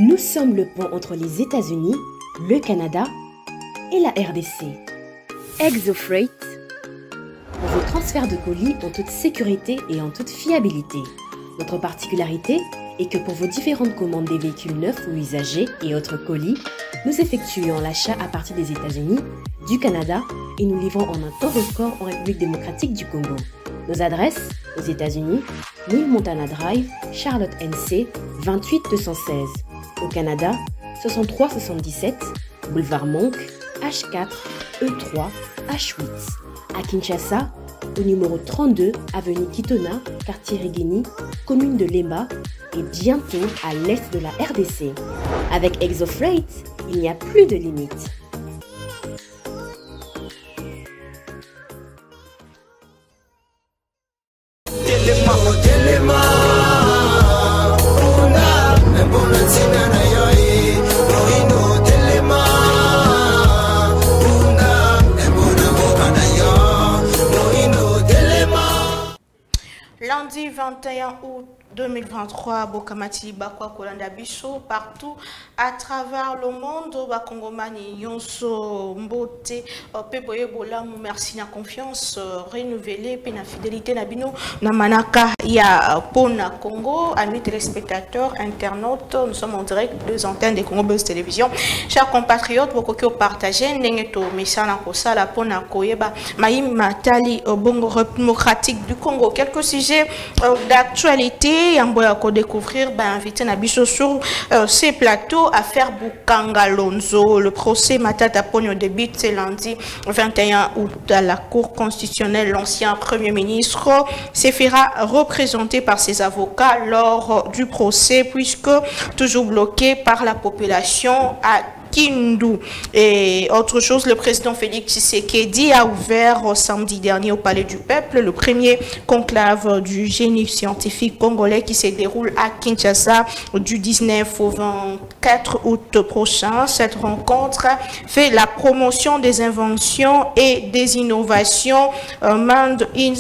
Nous sommes le pont entre les États-Unis, le Canada et la RDC. ExoFreight, pour vos transferts de colis en toute sécurité et en toute fiabilité. Notre particularité est que pour vos différentes commandes des véhicules neufs ou usagés et autres colis, nous effectuons l'achat à partir des États-Unis, du Canada et nous livrons en un temps record en République démocratique du Congo. Nos adresses aux États-Unis, 1000 Montana Drive, Charlotte NC, 28216. Au Canada, 6377, Boulevard Monk, H4, E3, H8. À Kinshasa, au numéro 32, avenue Kitona, quartier Rigini, commune de Lemba et bientôt à l'est de la RDC. Avec ExoFreight, il n'y a plus de limites. Lundi 21 août 2023, Bokamati Bakwa Kolanda Biso, partout à travers le monde, Bakongomani Yonso Mbote, Peboye Bolam, merci na confiance renouvelée, na fidélité Nabino, Namanaka ya Pona Congo, amis téléspectateurs, internautes, nous sommes en direct deux antennes de Congo Buzz Télévision. Chers compatriotes, Bokokyo partagez, Nengeto Misana Kosala Pona Koyeba, Maïm Matali, Bongo démocratique du Congo. Quelques sujets d'actualité. On va découvrir, inviter Nabiso sur ces plateaux, affaire Bukanga Lonzo. Le procès Matata Pogno débute ce lundi 21 août à la Cour constitutionnelle. L'ancien Premier ministre se fera représenter par ses avocats lors du procès, puisque toujours bloqué par la population à Kindu. Et autre chose, le président Félix Tshisekedi a ouvert samedi dernier au Palais du Peuple le premier conclave du génie scientifique congolais qui se déroule à Kinshasa du 19 au 24 août prochain. Cette rencontre fait la promotion des inventions et des innovations Made in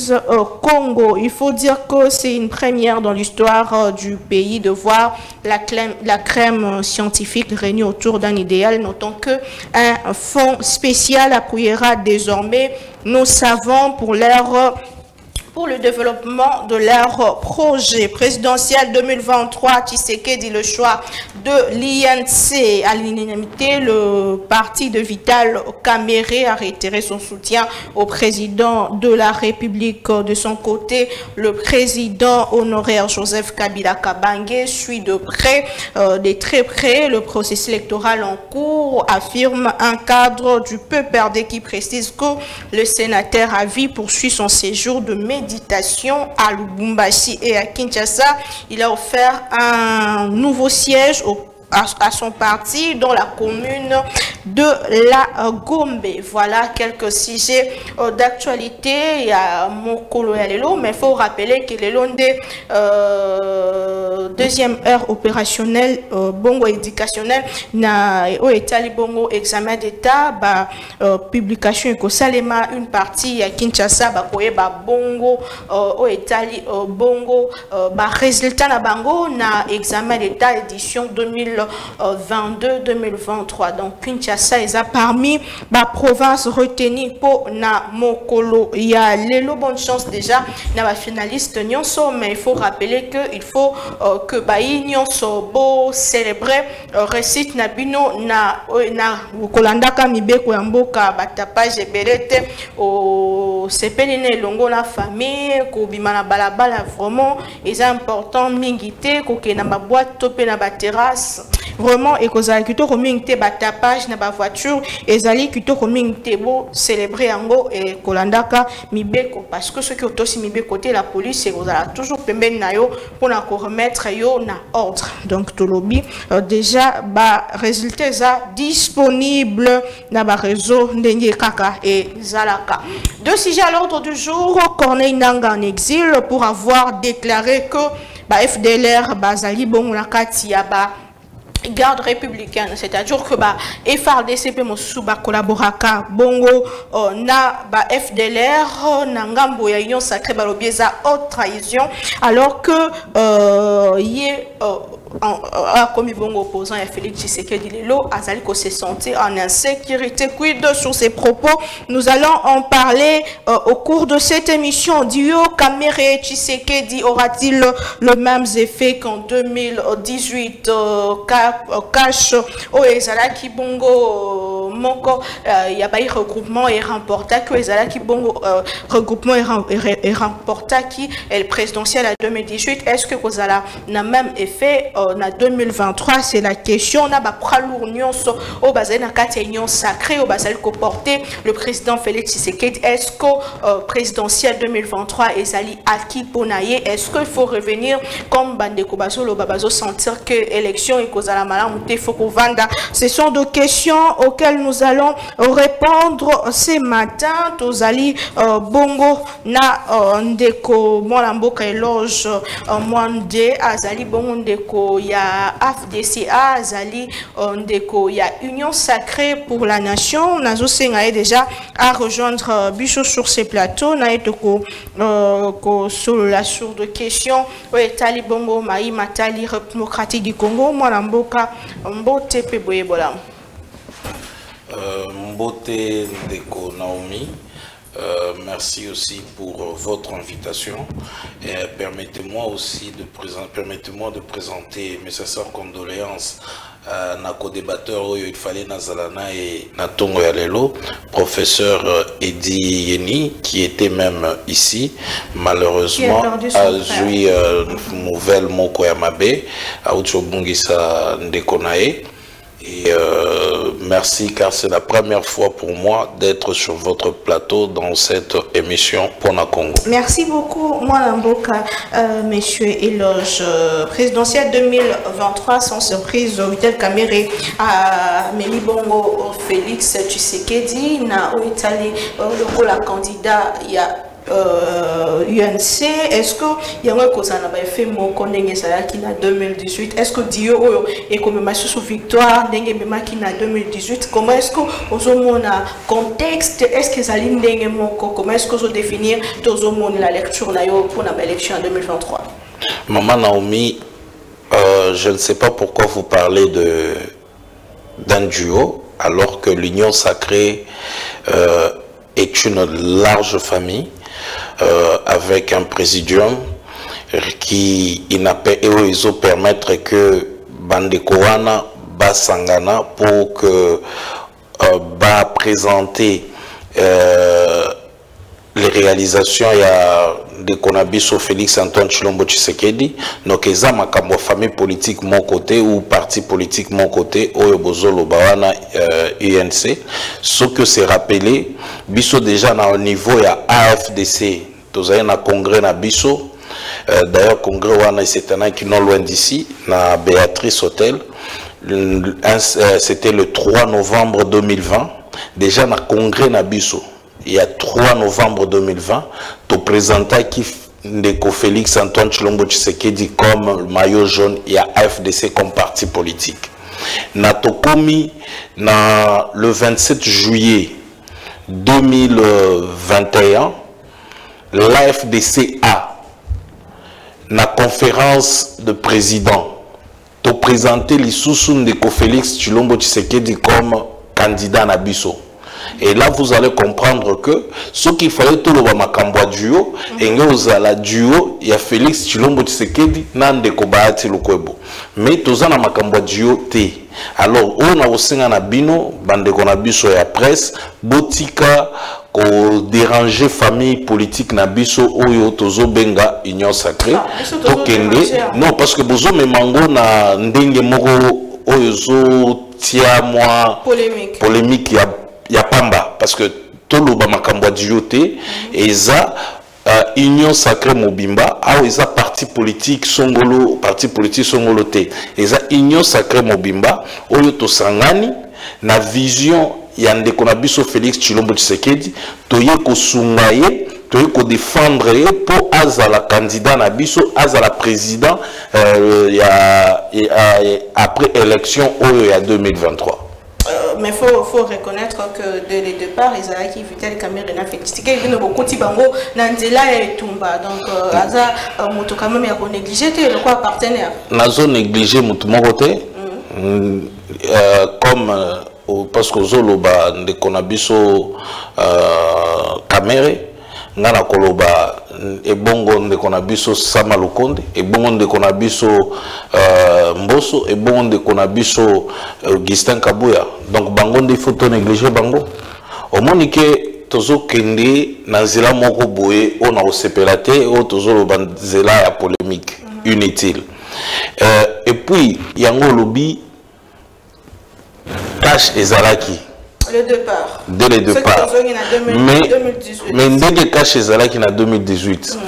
Congo. Il faut dire que c'est une première dans l'histoire du pays de voir la crème scientifique réunie autour d'un idéal. Notons qu'un fonds spécial appuiera désormais nos savants pour le développement de leur projet présidentiel 2023. Tshisekedi le choix de l'INC à l'unanimité. Le parti de Vital Kamerhe a réitéré son soutien au président de la République. De son côté, le président honoraire Joseph Kabila Kabange suit de très près le processus électoral en cours, affirme un cadre du PPRD qui précise que le sénateur à vie poursuit son séjour de méditation à Lubumbashi et à Kinshasa. Il a offert un nouveau siège à son parti dans la commune de la Gombe. Voilà quelques sujets d'actualité. Il y a Mokolo et Lelo, mais il faut rappeler que les Londais deuxième heure opérationnelle bongo éducationnel na au Italie bongo examen d'état publication et salema une partie à Kinshasa bongo au Italie bongo résultat na bango na examen d'état édition 2022-2023. Donc Kinshasa est parmi la province retenue pour na Mokolo. Il y a Lelo, bonne chance déjà na la finaliste Nyonso, mais il faut rappeler que il faut que Bayi Nyonso bo célébrer récite na bino na Kolanda Kamibeko Yamboka batapage belete au sepelene longo la famille ko bimana balabala vraiment est important mingité ko ke na ba boîte topé na ba terrasse vraiment et que ça kito komingité ba tapage na ba voiture ezali kito komingité bo célébrer yango et Kolandaka Mibeko parce que ce qui est aussi Mibeko côté la police c'est vous allez toujours pemben na yo pour na remettre yo na ordre. Donc to lobby déjà résultat ça disponible na ba réseau ndenge kaka et zalaka. Deux sujets à l'ordre du jour. Corneille Nangaa en exil pour avoir déclaré que FDLR bazali bon la kati ya garde républicaine, c'est-à-dire que FRDC mosuba collaboraka bongo na FDLR na ngambo ya union sacrée balobieza haute trahison, alors que comme bongo opposant à Félix Tshisekedi Lelo azali ko se sentir en insécurité. Quid sur ces propos? Nous allons en parler au cours de cette émission. Dio Kamere Tshisekedi aura-t-il le même effet qu'en 2018? Cash o ezalaki bongo moko ya bai regroupement et remporta que ezalaki bongo regroupement et remporta qui est le présidentiel à 2018. Est-ce que kozala na même effet na 2023? C'est la question. Na ba pralour nyonso o bazali na kati union sacrée o bazali ko porter le président Félix Tshisekedi. Est-ce que présidentiel 2023 ezali acquis ponaye? Est-ce qu'il faut revenir comme bandeko bazolo babazo sentir que élection et kozala malamu te foko vanda? Ce sont deux questions auxquelles nous allons répondre ce matin. Tozali bongo na ndeko molamboka éloge mwande azali bongo ndeko ya AFDCA azali ndeko ya Union Sacrée pour la Nation. Nazo sengaye déjà à rejoindre Bicho sur ces plateaux. Na etoko sur la sourde de questions. Oui, tali bongo maï matali démocratique du Congo molamboka mbote pe boyebola. Mbote ndeko Naomi. Merci aussi pour votre invitation. Permettez-moi aussi de présenter mes sincères condoléances à nos co-débatteurs. Il fallait Nazalana et Natongo Yalelo, professeur Edi Yeni, qui était même ici, malheureusement, a joué nouvelle Moko Yamabe, à Uchobungisa Ndekonae. Et merci car c'est la première fois pour moi d'être sur votre plateau dans cette émission Pona Congo. Merci beaucoup, Mboka, monsieur Eloge. Présidentielle 2023, sans surprise, Vital Kamere à Meli Bongo Félix Tshisekedi, na Italie, le rôle à candidat, il y a UNC. Est-ce que il y a un cause en fait mon connaît ça qui na 2018? Est-ce que Dio et comme ma sous victoire dengue même qui na 2018? Comment est-ce que on a contexte? Est-ce que ça ligne dengue mon comment est-ce que je définir tous au monde la lecture na yo pour la élection en 2023? Maman Naomi, je ne sais pas pourquoi vous parlez d'un duo alors que l'Union Sacrée est une large famille. Avec un présidium qui permettre que Bandekowana Basangana pour que présenter les réalisations il y a de Konabiso Félix Antoine Tshilombo Tshisekedi donc eza makambo famille politique mon côté ou parti politique mon côté oyo bozolo bawana UNC ce que c'est rappelé biso déjà na au niveau ya AFDC tozali na congrès na biso d'ailleurs congrès wana c'est un qui non loin d'ici na Béatrice Hôtel c'était le 3 novembre 2020 déjà na congrès na biso. Il y a 3 novembre 2020, tu présentais qui Ndeko Félix Antoine Tshilombo Tshisekedi comme maillot jaune et à AFDC comme parti politique. Natokomi na le 27 juillet 2021, l'AFDC a na conférence de président tu présenté l'Issoussou Ndeko Félix Tshilombo Tshisekedi comme candidat na biso. Et là, vous allez comprendre que ce qu'il fallait tout le makambo duo, et nous à la duo, il y a Félix Tshilombo Tshisekedi, Nande Kobaati Lukwebo. Mais tous en makambo duo te. Alors, on a aussi un bino, bande qu'on a biso et presse, botika, ko déranger famille politique na biso oyo tozo benga union sacrée. Non, parce que bozo me mango na ndenge moko oyo zo tia moi polémique ya pamba parce que toloba makambo dioté et ça union sacrée mobimba a eza parti politique songolo te et ça union sacrée mobimba oyo to sangani na vision ya ndeko na biso Félix Tshilombo Tshisekedi toye ko sungaye toye ko défendre pour azala candidat na biso azala président ya après élection il y a 2023. Mais il faut reconnaître que dès le départ, ils avaient qui évitaient les caméras d'infectification. Ils viennent beaucoup de bango, Nandela et Tumba. Donc, Aza, Moto quand même, il y a négligé le quoi partenaire. Nazo négligé Moto côté. Comme parce que Zoloba de Konabiso caméra, Nana Koloba et bongo de Konabiso Samalukonde, et bongo de Konabiso Mboso, et bongo de Konabiso Augustin Kabuya. Donc bango de photo négligé bango. Au monique tozo kende nazela moko boye on a osepelate o tozo lo banzela ya polémique inutile. Et puis yango lobi cash ezalaki. Le départ. Dès le départ. Mais dès que Cash Ezalaki en 2018,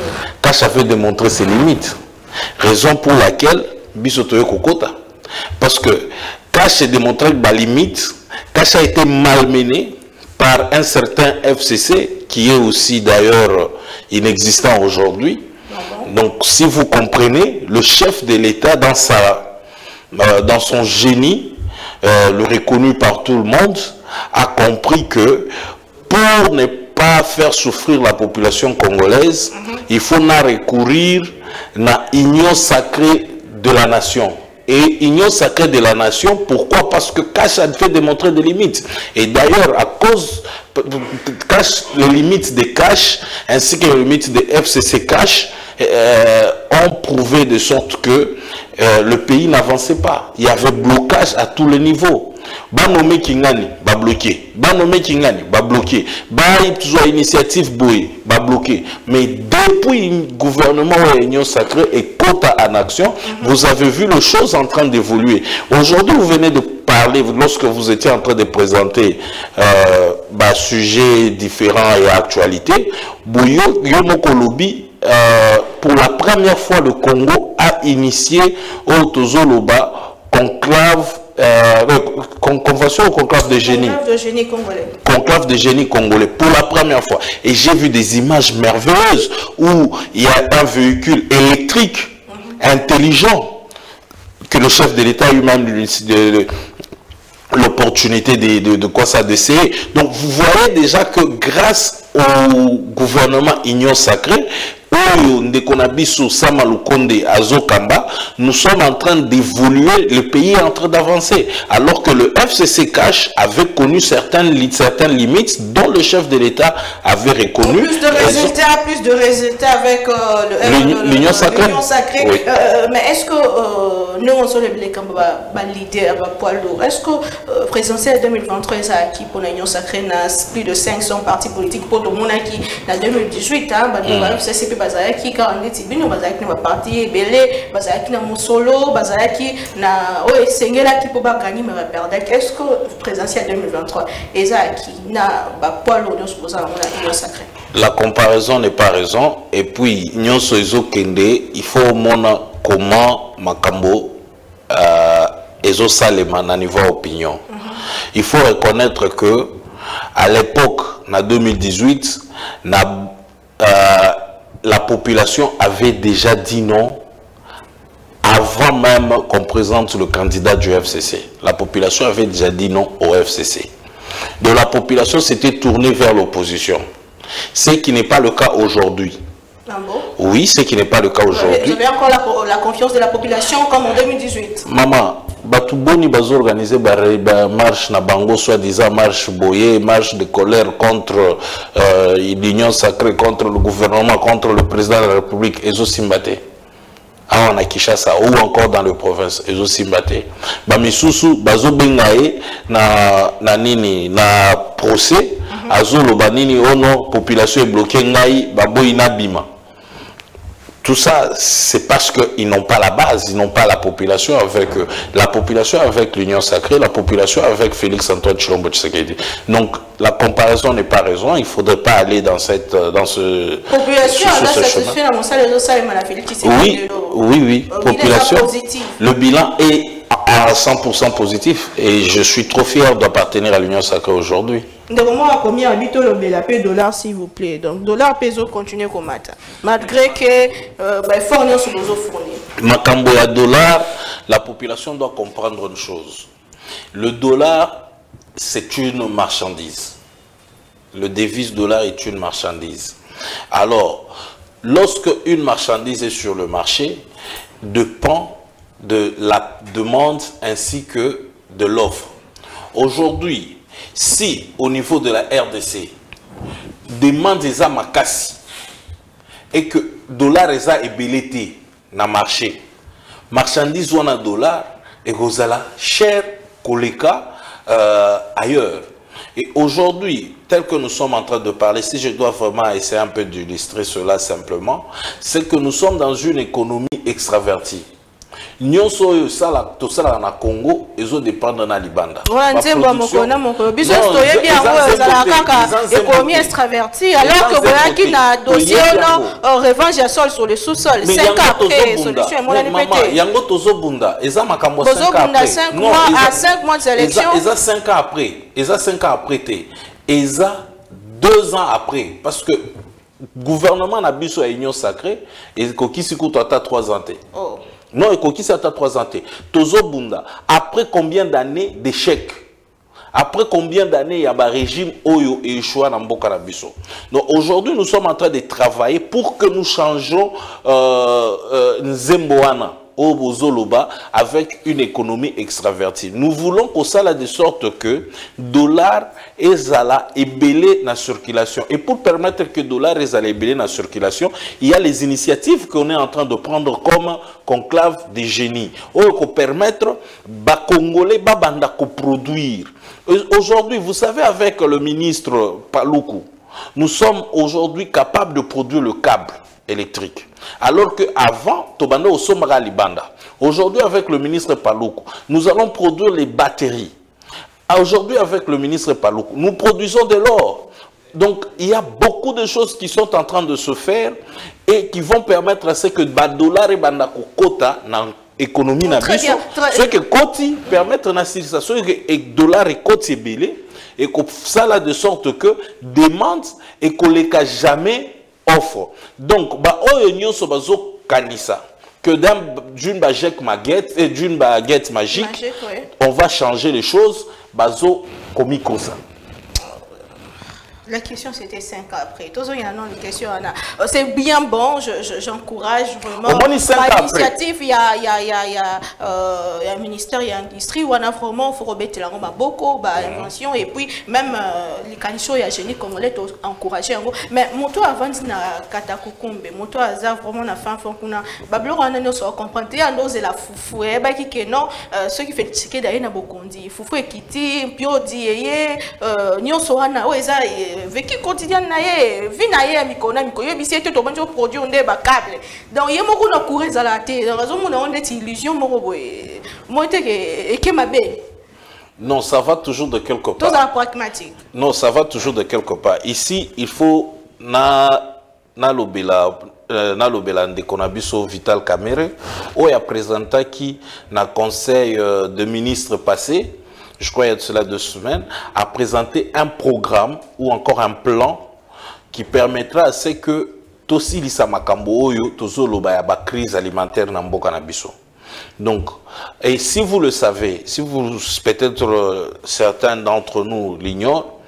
Cash avait démontré ses limites. Raison pour laquelle Bisotoye Kokota. Parce que Cash a démontré que limite, Cash a été malmené par un certain FCC qui est aussi d'ailleurs inexistant aujourd'hui. Donc si vous comprenez, le chef de l'État dans son génie, le reconnu par tout le monde, a compris que pour ne pas faire souffrir la population congolaise, il faut recourir à l'union sacrée de la nation. Et union sacrée de la nation, pourquoi? Parce que Cash a fait démontrer des limites. Et d'ailleurs, à cause les limites de Cash, ainsi que les limites de FCC Cash, ont prouvé de sorte que le pays n'avançait pas. Il y avait blocage à tous les niveaux. Banomé Kingani, ba bloqué. Banomé Kingani, ba bloqué. Ba initiative boy, ba bloqué. Mais depuis le gouvernement de l'Union sacrée et quota en action, vous avez vu les choses en train d'évoluer. Aujourd'hui, vous venez de parler, lorsque vous étiez en train de présenter sujets différents et actualités, Bouyo Yomokolobi, pour la première fois, le Congo a initié au Tozoloba conclave. Convention ou conclave de génie? Conclave de génie congolais. Conclave de génie congolais, pour la première fois. Et j'ai vu des images merveilleuses où il y a un véhicule électrique intelligent que le chef de l'État a eu même l'opportunité de quoi ça d'essayer. Donc vous voyez déjà que grâce au gouvernement Union Sacrée, nous sommes en train d'évoluer, le pays est en train d'avancer. Alors que le FCC Cash avait connu certaines limites dont le chef de l'État avait reconnu. Plus de résultats avec l'Union Sacrée. Oui. Mais est-ce que nous, on sommes les leaders, est-ce que présidentiel 2023, qui pour l'Union Sacrée, n'a plus de 500 partis politiques pour le monde qui, en 2018, FCC bazalaki ka ndeti bino bazalaki na parti ebele bazalaki na mosolo bazalaki na esengela ki po ba gagner mais ba perdre. Est-ce que présidentiel 2023 ezaki na ba poids lourd sur ça on a sacré? La comparaison n'est pas raison et puis nyonso ezokende il faut mona comment makambo ezo salema na niveau opinion. Il faut reconnaître que à l'époque en 2018 la population avait déjà dit non avant même qu'on présente le candidat du FCC. La population avait déjà dit non au FCC. Donc la population s'était tournée vers l'opposition. Ce qui n'est pas le cas aujourd'hui. Ah bon? Oui, ce qui n'est pas le cas aujourd'hui. Vous avez encore la confiance de la population comme en 2018. Maman, Batouboni bazo organiser ba marche na bango soi-disant marche boyée, marche de colère contre l'Union sacrée, contre le gouvernement, contre le président de la République, Ezo Simbate. Ah, on a Kinshasa ou encore dans les provinces, Ezo Simbate. Ba misusu bazo bengae na nini na procès, azolo banini ono population est bloquée ngai baboyi na bima. Tout ça, c'est parce qu'ils n'ont pas la base, ils n'ont pas la population avec eux. La population avec l'Union sacrée, la population avec Félix-Antoine Tshilombo Tshisekedi. Donc, la comparaison n'est pas raison, il ne faudrait pas aller dans ce population, oui. Population, le bilan est à 100% positif et je suis trop fier d'appartenir à l'Union sacrée aujourd'hui. De comment à combien habite le dollar s'il vous plaît. Donc dollar peso continue comme matin. Malgré que fournir sur nos fournir. Makambo ya dollar, la population doit comprendre une chose. Le dollar, c'est une marchandise. Le devise dollar est une marchandise. Alors, lorsque une marchandise est sur le marché, dépend de la demande ainsi que de l'offre. Aujourd'hui, si au niveau de la RDC, demande des amakasi et que dollar est ébelleté dans le marché, marchandise ou un dollar et gozala cher koleka ailleurs. Et aujourd'hui, tel que nous sommes en train de parler, si je dois vraiment essayer un peu d'illustrer cela simplement, c'est que nous sommes dans une économie extravertie. Nyonso sala to sala na Congo ezo dépendre na libanda. Économie extravertie alors que voilà qui na dossier revanche à sol sur le sous-sol 5 ans après solution et mon répété. Yango tozo bunda eza makambo 5 ans après. 5 mois à 5 mois de sélection. Eza 5 ans après. Eza 5 ans après té. Eza 2 ans après parce que gouvernement na biso ya union sacrée et kokisi kuto ata 3 ans té. Oh. Non, et ça à 3 ans. Tozo Bunda, après combien d'années d'échecs? Après combien d'années il y a un régime Oyo et Yeshua Namboka Nabiso? Donc aujourd'hui, nous sommes en train de travailler pour que nous changeons Nzemboana avec une économie extravertie. Nous voulons que ça de sorte que dollar et zala est belé dans la circulation. Et pour permettre que dollar et zala est belé dans la circulation, il y a les initiatives qu'on est en train de prendre comme conclave des génies. Pour permettre aux Congolais de produire. Aujourd'hui, vous savez, avec le ministre Paluku, nous sommes aujourd'hui capables de produire le câble électrique. Alors qu'avant, Tobando Osomara Libanda. Aujourd'hui, avec le ministre Paluku, nous allons produire les batteries. Aujourd'hui, avec le ministre Paluku, nous produisons de l'or. Donc, il y a beaucoup de choses qui sont en train de se faire et qui vont permettre à ce que dollar et bandako quota dans l'économie nabiso, ce que Koti permettre na civilisation et dollar et Koti belé et que ça là de sorte que demande et qu'on les cache jamais offre. Donc, que d'une baguette maguette et d'une baguette magique, on va changer les choses. Bazo komikosa. La question c'était 5 ans après. C'est bien bon, j'encourage vraiment. L'initiative, il y a un ministère, il y a l'industrie où on a vraiment faut remettre beaucoup d'invention et puis même les candidatures, il y a génie congolais encourager. Mais mon tour avant na katakukumbe, mon tour a vraiment na fin fond qu'on a. Bablo on a nous comprendre. Il y a nous la foufou et bah qui non ceux qui fait ticket d'ailleurs na bokondi. Foufou et kiti, pio dieye, nyoso ana oeza vécu quotidien naie vie naie mikona mikoyo bisete to banjo produit on ba câble donc yemo ko na courir za la té raison mon on est illusion moko boye moi te que et mabe. Non, ça va toujours de quelque part. Tout ça pragmatique. Non, ça va toujours de quelque part. Ici, il faut na lobela ndeko na biso Vital Kamerhe où il a présenté qui na conseil de ministres passé, je crois il y a de cela 2 semaines, a présenté un programme ou encore un plan qui permettra à ce que tosi lisa makambo oyo tozo loba ya ba crise alimentaire na mboka na biso. Donc, et si vous le savez, si vous peut-être certains d'entre nous l'ignorent,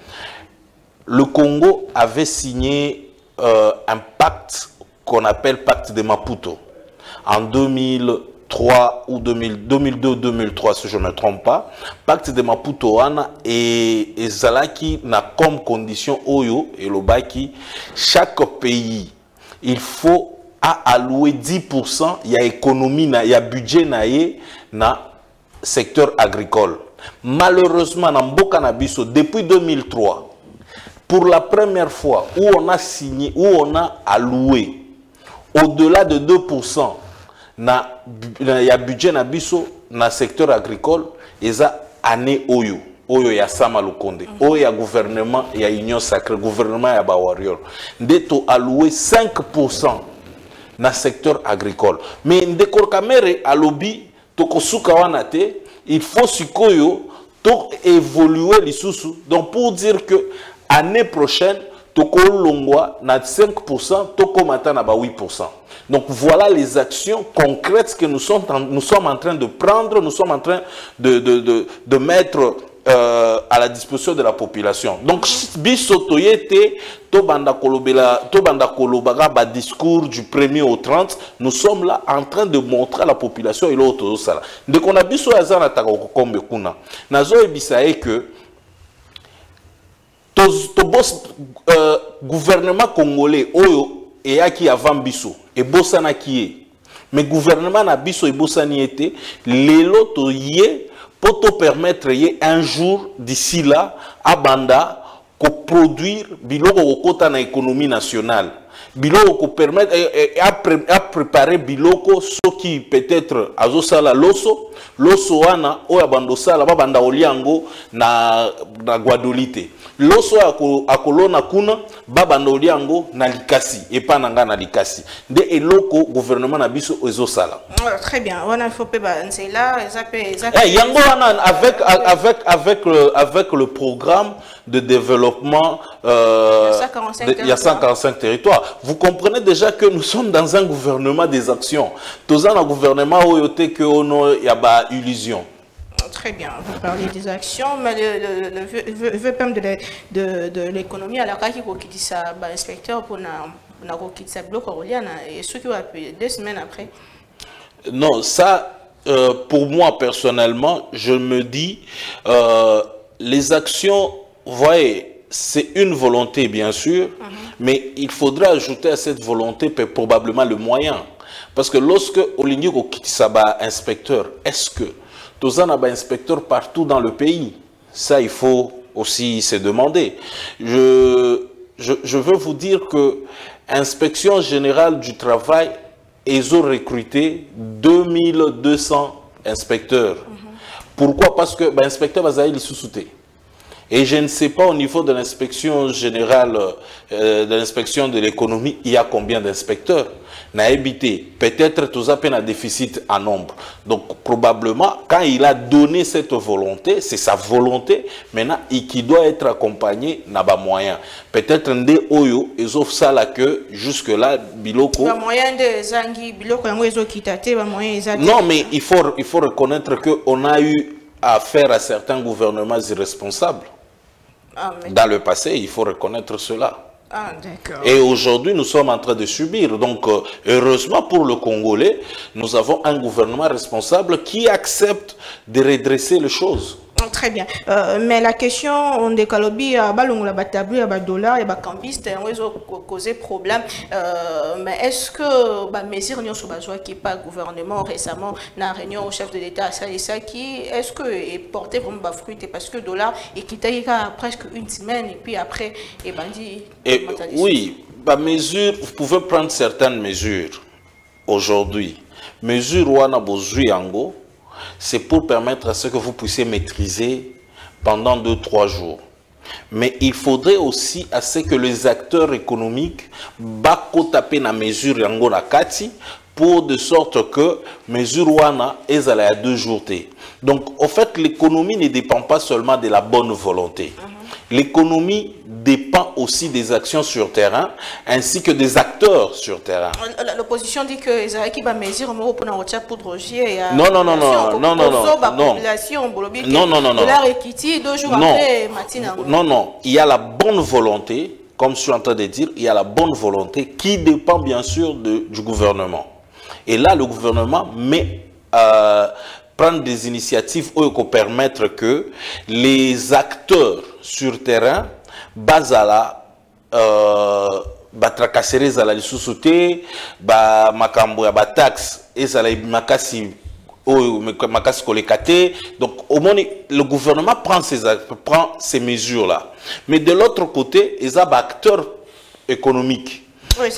le Congo avait signé un pacte qu'on appelle pacte de Maputo en 2003 ou 2002-2003 si je ne me trompe pas. Pacte de Maputo et Zalaki n'a comme condition Oyo et Lobaki, chaque pays il faut allouer 10%, il y a économie, il y a budget na secteur agricole. Malheureusement, dans Mboka na biso, depuis 2003, pour la première fois où on a signé, où on a alloué au-delà de 2%, il y a budget na biso na secteur agricole, et ça année Oyo. Oyo ya Sama Lukonde, Oyo ya gouvernement, ya Union Sacrée, gouvernement ya ba warrior. Ndeto alloué 5% dans le secteur agricole. Mais Ndeko Kamerhe a lobby, tokosuka wanate, il faut sikoyo to évoluer les sous. Donc pour dire que année prochaine toko longwa na 5%, toko mata na ba 8%. Donc voilà les actions concrètes que nous sommes en train de prendre, nous sommes en train de mettre à la disposition de la population. Donc biso toyete to banda kolobaka ba discours du 1er au 30, nous sommes là en train de montrer à la population et l'autre sala. Dès qu'on a biso azana takokombe kuna. Nazo ebisaye que to boss gouvernement congolais oyo et qui avant biso et bossana qui est mais gouvernement na biso et bossani était lelo to yé pour te permettre un jour d'ici là à banda ko produire biloko kota na économie nationale biloko ko permettre à préparer biloko ce qui peut-être azosala loso wana oya bando sala ba banda oliango na Guadolite loso akolona kuna ba banda oliango na likasi et pas nanga na likasi de eloko gouvernement na biso ezosala. Très bien, on a faut pas c'est là yango wana avec le programme de développement il y a 145 territoires. Vous comprenez déjà que nous sommes dans un gouvernement des actions. Tous un gouvernement où il y a illusion. Très bien, vous parlez des actions, mais le VPM de l'économie, alors quand il dit ça, inspecteur pour quitter sa bloc et ceux qui ont appelé 2 semaines après. Non, ça, pour moi personnellement, je me dis, les actions, vous voyez, c'est une volonté bien sûr, mais il faudra ajouter à cette volonté probablement le moyen. Parce que lorsque Olingo quitte sa inspecteur, est-ce que tous en a inspecteur partout dans le pays? Ça, il faut aussi se demander. Je veux vous dire que Inspection générale du travail, ils ont recruté 2200 inspecteurs. Pourquoi? Parce que l'inspecteur va aller sous-souter. Et je ne sais pas au niveau de l'inspection générale, de l'inspection de l'économie, il y a combien d'inspecteurs? N'a habité. Peut-être tous à peine un déficit en nombre. Donc probablement, quand il a donné cette volonté, c'est sa volonté, maintenant, qui doit être accompagné n'a pas moyen. Peut-être un des oyo, ils offrent ça là que jusque-là, biloko. Moyen de zangi, biloko yango kitate, moyen non, mais il faut reconnaître qu'on a eu affaire à certains gouvernements irresponsables. Dans le passé, il faut reconnaître cela. Et aujourd'hui, nous sommes en train de subir. Donc, heureusement pour le Congolais, nous avons un gouvernement responsable qui accepte de redresser les choses. Très bien. Mais la question, on décalobi, la batabli, la dollar, et la campiste, ils ont causé problème. Mais est-ce que les mesures n'ont pas qui pas gouvernement récemment, dans la réunion au chef de l'État, ça qui est-ce que est porté vraiment bas fruit parce que le dollar est quitté presque une semaine et puis après, et bandit. Oui, bah mesure, vous pouvez prendre certaines mesures aujourd'hui. Mesure où on a besoin yango. C'est pour permettre à ce que vous puissiez maîtriser pendant 2-3 jours. Mais il faudrait aussi à ce que les acteurs économiques bako taper na mesure yango na kati pour de sorte que mesure wana ezala à 2 jours. Donc en fait l'économie ne dépend pas seulement de la bonne volonté. L'économie dépend aussi des actions sur terrain ainsi que des acteurs sur terrain. L'opposition dit que les qui va mesure pour drogier non. Il y a la bonne volonté, comme je suis en train de dire, il y a la bonne volonté qui dépend bien sûr du gouvernement. Et là, le gouvernement prendre des initiatives pour permettre que les acteurs sur terrain basala batracasserie zala lisusuté ba makambo ya ba taxe et zala makasi kolekate. Donc au moins le gouvernement prend ces mesures là, mais de l'autre côté ils ont acteurs économiques. Oui,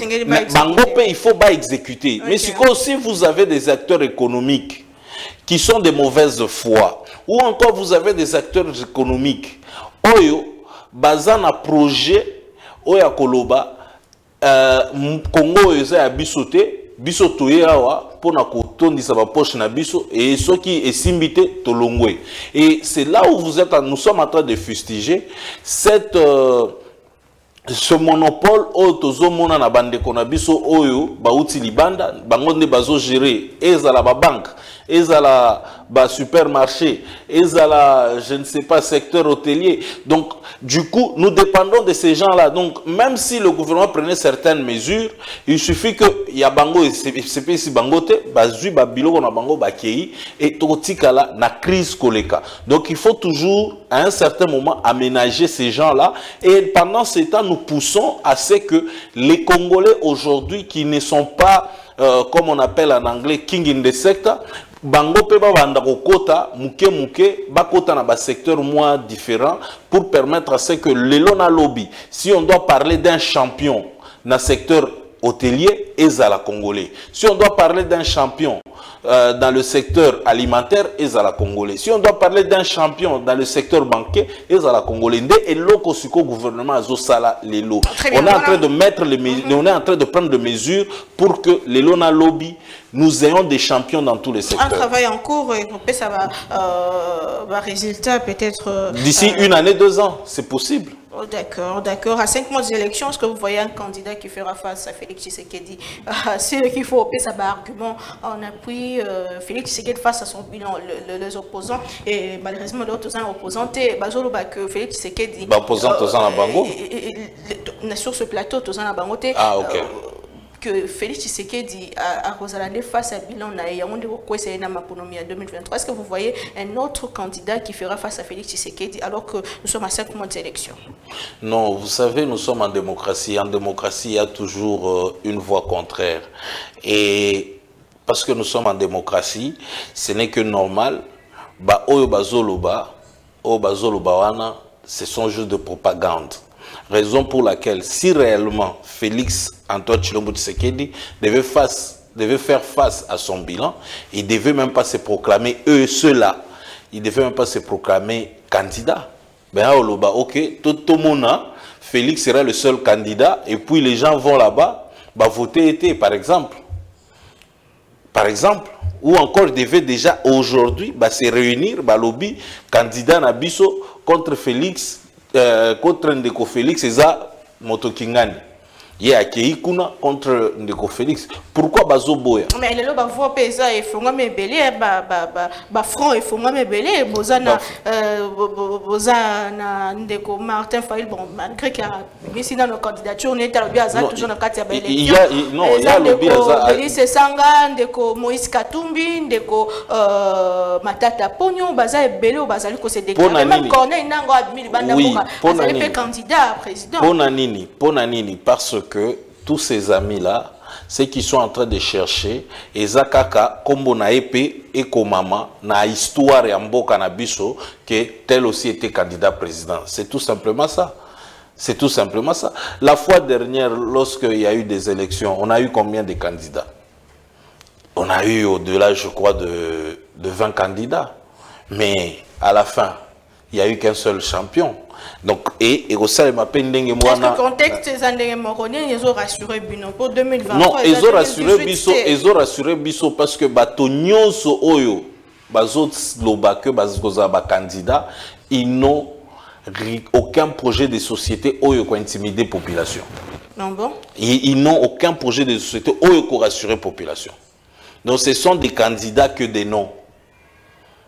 il faut pas exécuter. Oui, mais si vous avez des acteurs économiques qui sont de mauvaise foi, ou encore vous avez des acteurs économiques, oyo bazana projet oya koloba Congo eza ya bisoté biso toye awa pona kotondisa ba poche na biso et ceux qui esimbité tolongwe. Et c'est là où nous sommes en train de fustiger cette ce monopole otozo mona na bande konabiso oyo bauti libanda bangonde bazo gérer ezala ba banque ezala ba supermarché ezala je ne sais pas secteur hôtelier. Donc du coup nous dépendons de ces gens-là. Donc même si le gouvernement prenait certaines mesures, il suffit que ya bango CPC bangote bazui ba biloko na bango ba kei et totikala na crise koleka. Donc il faut toujours à un certain moment aménager ces gens-là et pendant ce temps nous poussons à ce que les Congolais aujourd'hui qui ne sont pas comme on appelle en anglais king in the sector, bango pe ba banda kokota muke muke bakota na ba secteur moins différent pour permettre à ce que l'elona lobby, si on doit parler d'un champion dans le secteur hôtelier, ezala congolais. Si on doit parler d'un champion dans le secteur alimentaire, ezala congolais. Si on doit parler d'un champion dans le secteur bancaire, ezala congolais. Et l'oko suko gouvernement azo sala lelo. On est en train de mettre les on est en train de prendre des mesures pour que les lona lobby nous ayons des champions dans tous les secteurs. Un travail en cours et ça va résultat peut-être d'ici une année, 2 ans, c'est possible. Oh, d'accord, d'accord. À 5 mois d'élection, est-ce que vous voyez un candidat qui fera face à Félix Tshisekedi? C'est qu'il faut opérer ça argument en appui Félix Tshisekedi face à son bilan, les opposants. Et malheureusement, d'autres opposants, que Félix Tshisekedi. Opposants, sur ce plateau, ah, ok. Que Félix Tshisekedi a Rosalande face à bilan en 2023. Est-ce que vous voyez un autre candidat qui fera face à Félix Tshisekedi alors que nous sommes à 5 mois d'élection? Non, vous savez, nous sommes en démocratie. En démocratie, il y a toujours une voix contraire. Et parce que nous sommes en démocratie, ce n'est que normal. Ce sont juste de propagande. Raison pour laquelle, si réellement Félix Antoine Tshilombo Tshisekedi devait faire face à son bilan, il ne devait même pas se proclamer, ceux-là, il ne devait même pas se proclamer candidat. Ben, ok, tout le monde, Félix sera le seul candidat, et puis les gens vont là-bas, voter par exemple. Par exemple, ou encore il devait déjà aujourd'hui se réunir, lobby, candidat Nabiso contre Félix. Contre Ndeko Félix, c'est ça, Motokingani. Il y a Keikuna contre Ndeko Félix. Pourquoi Bazoboya? Mais le loba voit pesa et fonga me belé, front et fonga me belé, bozana Ndeko Martin Fayil, bon, malgré qu'il y a, mais si dans nos candidatures, on est bien toujours dans le cadre de l'élection. Non, il y a le biaza. Félix Sanga, Ndeko Moïse Katumbi, Ndeko Matata Pognon, baza et belé, bazali ko se déclarer. Même Corneille Nango admis banda boka, bazali pe candidat à président. Ponanini, parce que tous ces amis-là, ceux qui sont en train de chercher, Ezakaka, Kombo na Epe, Ekomama, na histoire ya mboka na biso, que tel aussi était candidat président. C'est tout simplement ça. C'est tout simplement ça. La fois dernière, lorsqu'il y a eu des élections, on a eu combien de candidats? On a eu au-delà, je crois, de 20 candidats. Mais à la fin, il n'y a eu qu'un seul champion. Donc, et au sein de ma peine, est-ce que le contexte ils ont rassuré Bino pour 2023? Non, ils ont rassuré Bisso parce que Batonyon so Oyo, Bazot Lobake, Bazgoza, candidat, ils n'ont aucun projet de société Oyo qui a intimidé la population. Non, bon? Ils n'ont aucun projet de société Oyo qui a rassuré la population. Donc, ce sont des candidats que des noms.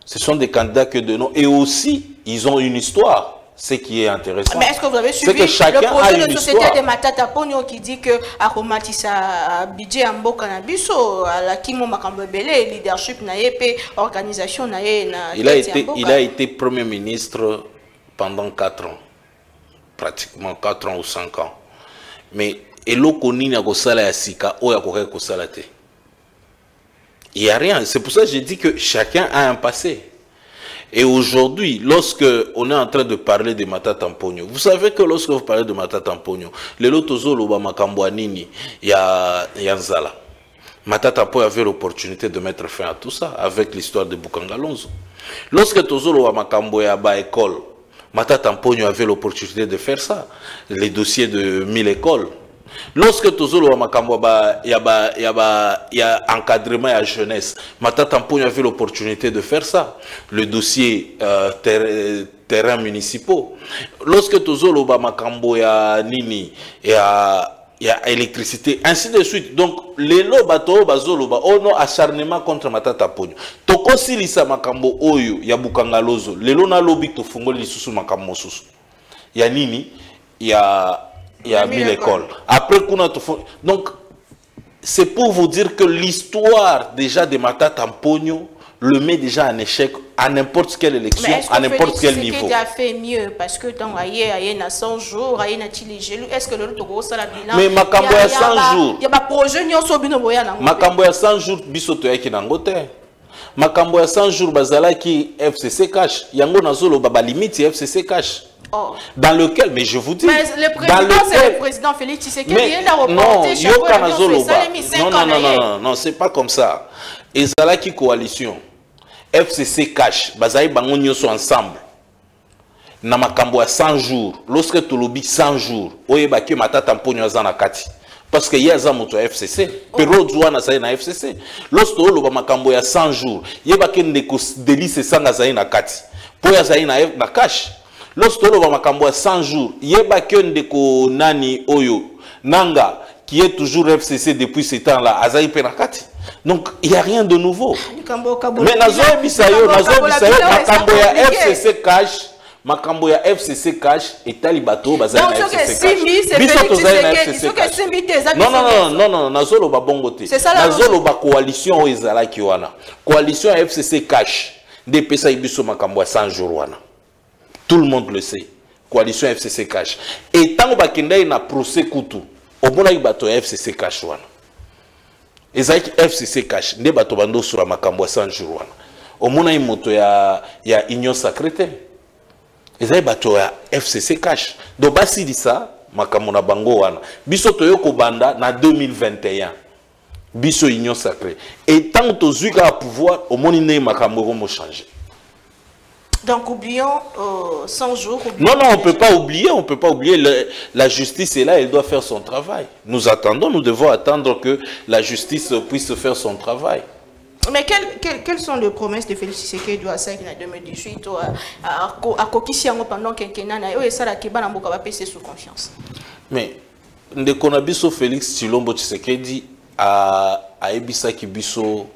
Ce sont des candidats que de noms. Et aussi, ils ont une histoire. Ce qui est intéressant. Mais est-ce que vous avez suivi le projet de société de Matata Pognon qui dit que Aromatissa budget en Bokanabiso, à la Kimo Makambebele, leadership naïe, organisation naïe. Il a été Premier ministre pendant 4 ans. Pratiquement 4 ans ou 5 ans. Mais eloko nini akosala ya sika oyo akoka kosala te. Il n'y a rien. C'est pour ça que j'ai dit que chacun a un passé. Et aujourd'hui, lorsque on est en train de parler de Matata Pognon, vous savez que lorsque vous parlez de Matata Pognon, le lotozo loba makambwanini ya Nzala. Matata Pognon avait l'opportunité de mettre fin à tout ça avec l'histoire de Bukangalonzo. Lorsque tozo loba makamboya ba école, Matata Pognon avait l'opportunité de faire ça. Les dossiers de 1000 écoles. Lorsque Tozolo Makambo il y a encadrement à jeunesse, Matata Mponyo avait l'opportunité de faire ça. Le dossier terrain municipaux. Lorsque Tozolo Makambo ya nini il y a électricité, ainsi de suite. Donc les lobato bazolo ba ono acharnement contre Matata Mponyo. Toko silisa Makambo oyo ya bukangalozo. Lelo na lobby to fungoli lisusu Makambo susu. Ya nini il y a 1000 écoles. Après, donc, c'est pour vous dire que l'histoire déjà de Matata Mponyo le met déjà en échec à n'importe quelle élection, à n'importe quel niveau. Est-ce que a fait mieux parce que dans il y a 100 jours, il y a est-ce que le Togo ça la bilan? Mais Makambo ya 100 jours. Il y a pas projet ni so bino boya na. Makambo ya 100 jours bisoto yaki nangote. Makambo ya 100 jours bazala qui FCC cash. Yango nazolo baba limite FCC cash. Oh. Dans lequel, mais je vous dis, mais le président, c'est le président Félix Tshisekedi. Non, c'est pas comme ça. Et ça qui coalition, FCC cash, Bazaï Bangonio sont ensemble. Namakambo à 100 jours, lorsque tu lobby 100 jours, Oyeba ki Matata Mponyo Zana Kati. Parce que y a Zamoto FCC, Pero Zouana Zaï na FCC. Lorsque tu lobby Makambo à 100 jours, Yeba ki Ndeko Delice Sanga Zaï na Kati. Poya Zaï na cash. Lorsque tu as makambo 100 jours, yeba ndeko nani oyo nanga qui est toujours FCC depuis ce temps-là, azaï penakati. Donc il y a rien de nouveau. Mais nazo bisayo makambo ya FCC cash, makambo ya FCC cash et talibato bazaï na FCC cash. Non, nazo lo ba bongo te. Nazo lo ba coalition o ezala ki wana. Coalition FCC cash de pesa ibiso makambo 100 jours wana. Tout le monde le sait. Coalition FCC cash. Et tant que bakenda na procès Koutou, au bon aïe bato FCC cash wana. Ezaki FCC cash. Ne bato bando sur la makambo 100 jours wana. Au mon aïe moto ya union sacrée. Ezaki bato ya FCC cash. Donc basi di ça makambo na bango wana. Biso toyoko banda na 2021. Biso union sacrée. Et tant que tozuika à pouvoir, au mon ine makambo vont changer. Donc oublions 100 jours. Non, on ne peut pas oublier, la justice est là, elle doit faire son travail. Nous devons attendre que la justice puisse faire son travail. Mais quelles sont les promesses de Félix Tshisekedi à 5 en 2018 à Kokisiango pendant quinquennat et ça la Kiba Namboka va passer sous confiance? Mais de Konabiso Félix Tshilombo Tshisekedi a Ebisa Kibiso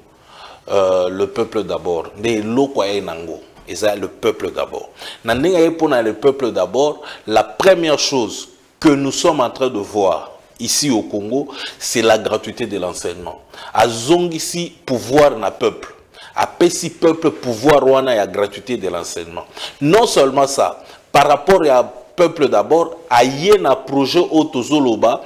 le peuple d'abord. De Lokwa Nango. Et ça, le peuple d'abord. Le peuple d'abord, la première chose que nous sommes en train de voir ici au Congo, c'est la gratuité de l'enseignement. À Zongisi, pouvoir na peuple. À Pessi, peuple, pouvoir wana la gratuité de l'enseignement. Non seulement ça, par rapport à peuple d'abord, à un projet Otozoloba,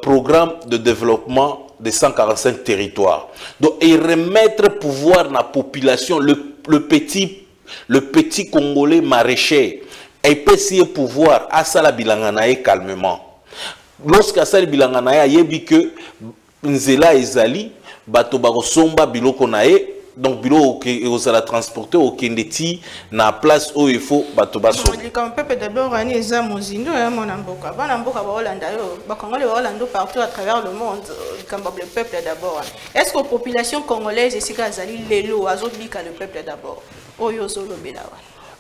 programme de développement de 145 territoires. Donc, et remettre pouvoir na population, le petit Congolais maraîcher, et peut essayer pouvoir à ça la bilanganae calmement. Lorsqu'à ça la bilanganae, il y a dit que Nzela Ezali, bato barosomba biloko nae, donc bilo aux la transporter au Kendeti na place où il faut bato baso. Comme peuple d'abord ani eza mozindo ya monamboka. Banamboka ba Hollanda yo, ba Congolais ba Hollanda partout à travers le monde, comme le peuple d'abord. Est-ce que la population congolaise ici Kazali lelo azobika le peuple d'abord?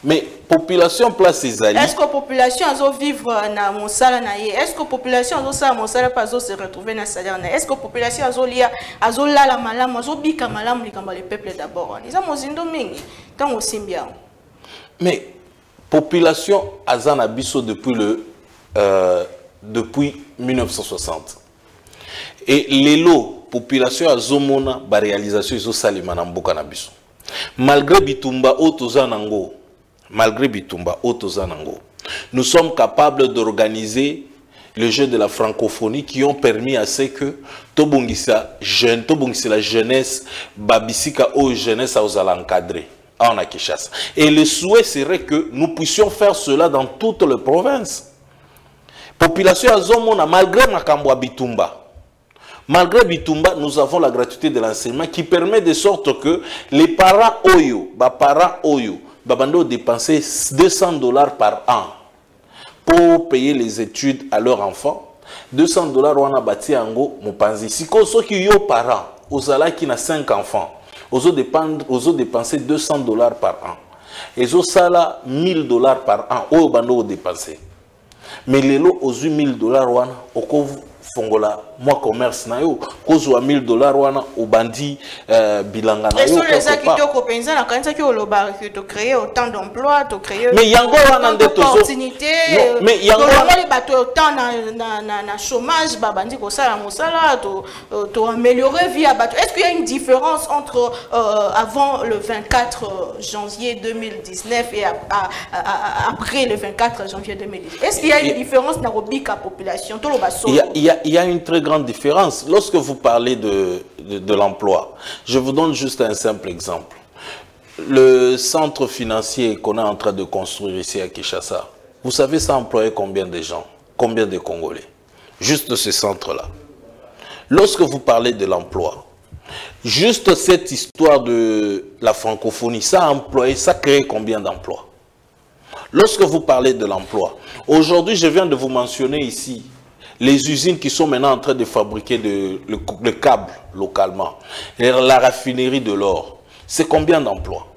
Mais population place Ezali. Est-ce que la population a vivre na monsala na ye? Est-ce que la population a sa monsala pas se retrouver na salaire na? Est-ce que la population a lia azola la malamu azobika malamu likamba le peuple d'abord? Ils ont mozindo mingi tant aussi bien. Mais population azana biso depuis 1960. Et lelo population azomona ba réalisation iso salima na mboka na biso. Malgré Bitumba Otozanango, nous sommes capables d'organiser le jeu de la francophonie qui ont permis à ce que Tobongisa la jeunesse, Babisika ou jeunesse à l'encadrer. Et le souhait serait que nous puissions faire cela dans toutes les provinces. Population Azomona, malgré Makambo Bitumba. Malgré Bitumba, nous avons la gratuité de l'enseignement qui permet de sorte que les parents Oyo, babando dépenser $200 par an pour payer les études à leurs enfants, $200 wana bati yango mopanzi. Siko soki yo parent ozala qui na 5 enfants, ozo dépenser $200 par an. Et au salaire $1000 par an au bando dépenser. Mais les lots aux $1000 wana au fongola moi commerce na yo kozwa $1000 wana au bandi bilanga na yo. Est-ce que les acteurs compenser na kanisa ki oloba ki to créer autant d'emplois, to créer mais yango wana ndeto opportunités, mais yango wana bato autant na chômage ba bandi ko sala mosala to améliorer vie à bato. Est-ce qu'il y a une différence entre avant le 24 janvier 2019 et après le 24 janvier 2019? Est-ce qu'il y a une différence dans la population? Il y a une très grande différence. Lorsque vous parlez de l'emploi, je vous donne juste un simple exemple. Le centre financier qu'on est en train de construire ici à Kinshasa, vous savez ça emploie combien de gens, combien de Congolais? Juste ce centre-là. Lorsque vous parlez de l'emploi, juste cette histoire de la francophonie, ça a employé, ça crée combien d'emplois? Lorsque vous parlez de l'emploi, aujourd'hui je viens de vous mentionner ici les usines qui sont maintenant en train de fabriquer le câble localement, et la raffinerie de l'or, c'est combien d'emplois?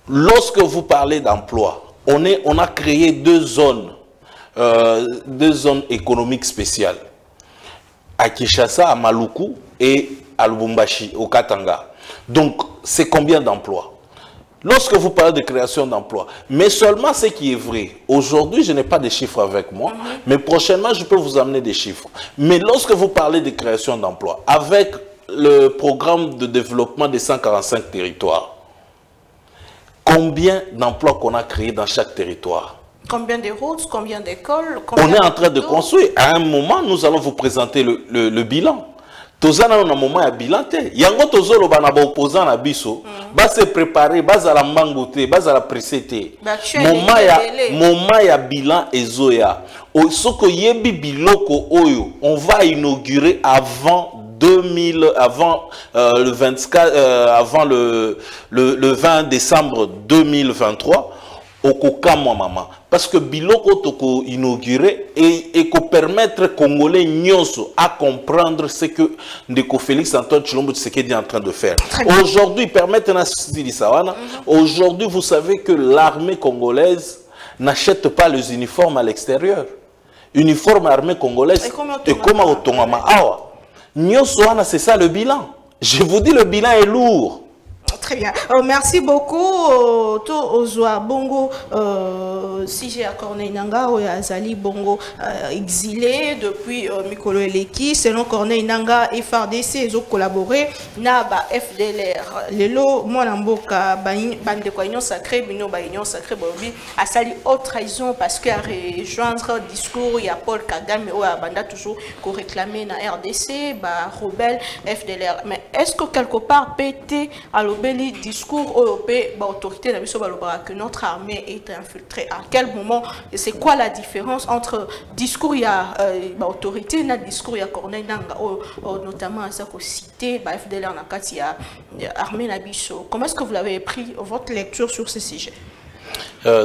Lorsque vous parlez d'emploi, on a créé deux zones économiques spéciales, à Kinshasa, à Maluku et à Lubumbashi, au Katanga. Donc, c'est combien d'emplois? Lorsque vous parlez de création d'emplois, mais seulement ce qui est vrai. Aujourd'hui, je n'ai pas de chiffres avec moi, mais prochainement, je peux vous amener des chiffres. Mais lorsque vous parlez de création d'emplois, avec le programme de développement des 145 territoires, combien d'emplois qu'on a créés dans chaque territoire? Combien de routes, combien d'écoles? On est en train de construire. À un moment, nous allons vous présenter le bilan. Tozana na moment ya bilan te yango tozolo bana ba opposant na biso ba se préparer baza la mangote baza la pressete moment ya bilan ezoya soko yebi biloko oyo on va inaugurer avant le 24 avant le 20 décembre 2023 au Kokamo maman parce que biloko toko inauguré et qu'on permettre Congolais nyonso à comprendre ce que Ndeko Félix Antoine Tshilombo Tshisekedi est en train de faire. Aujourd'hui, aujourd'hui, vous savez que l'armée congolaise n'achète pas les uniformes à l'extérieur. Uniforme armée congolaise et comme au Tongama Awa. Nyonso wana, c'est ça le bilan. Je vous dis, le bilan est lourd. Très bien. Merci beaucoup. Ozwa Bongo, si j'ai accordé Nanga, Azali Bongo exilé depuis Mikolo Eleki. Selon Corneille Nanga, FRDC, ils ont collaboré. Naba FDLR. Lelo, moi, Namboka, Bande Union Sacrée, Bino Union Sacrée, Borobi, a sali haute trahison parce qu'à rejoindre le discours, il y a Paul Kagame, ou à Banda toujours qu'on réclamait na RDC, rebelle FDLR. Mais est-ce que quelque part, PT, à l'obéli discours européen, autorité que notre armée est infiltrée? À quel moment? C'est quoi la différence entre discours il y a autorité et discours il y a Corneille Nanga, notamment à ça cité FDLR il y a armée Nabiso? Comment est-ce que vous l'avez pris votre lecture sur ce sujet?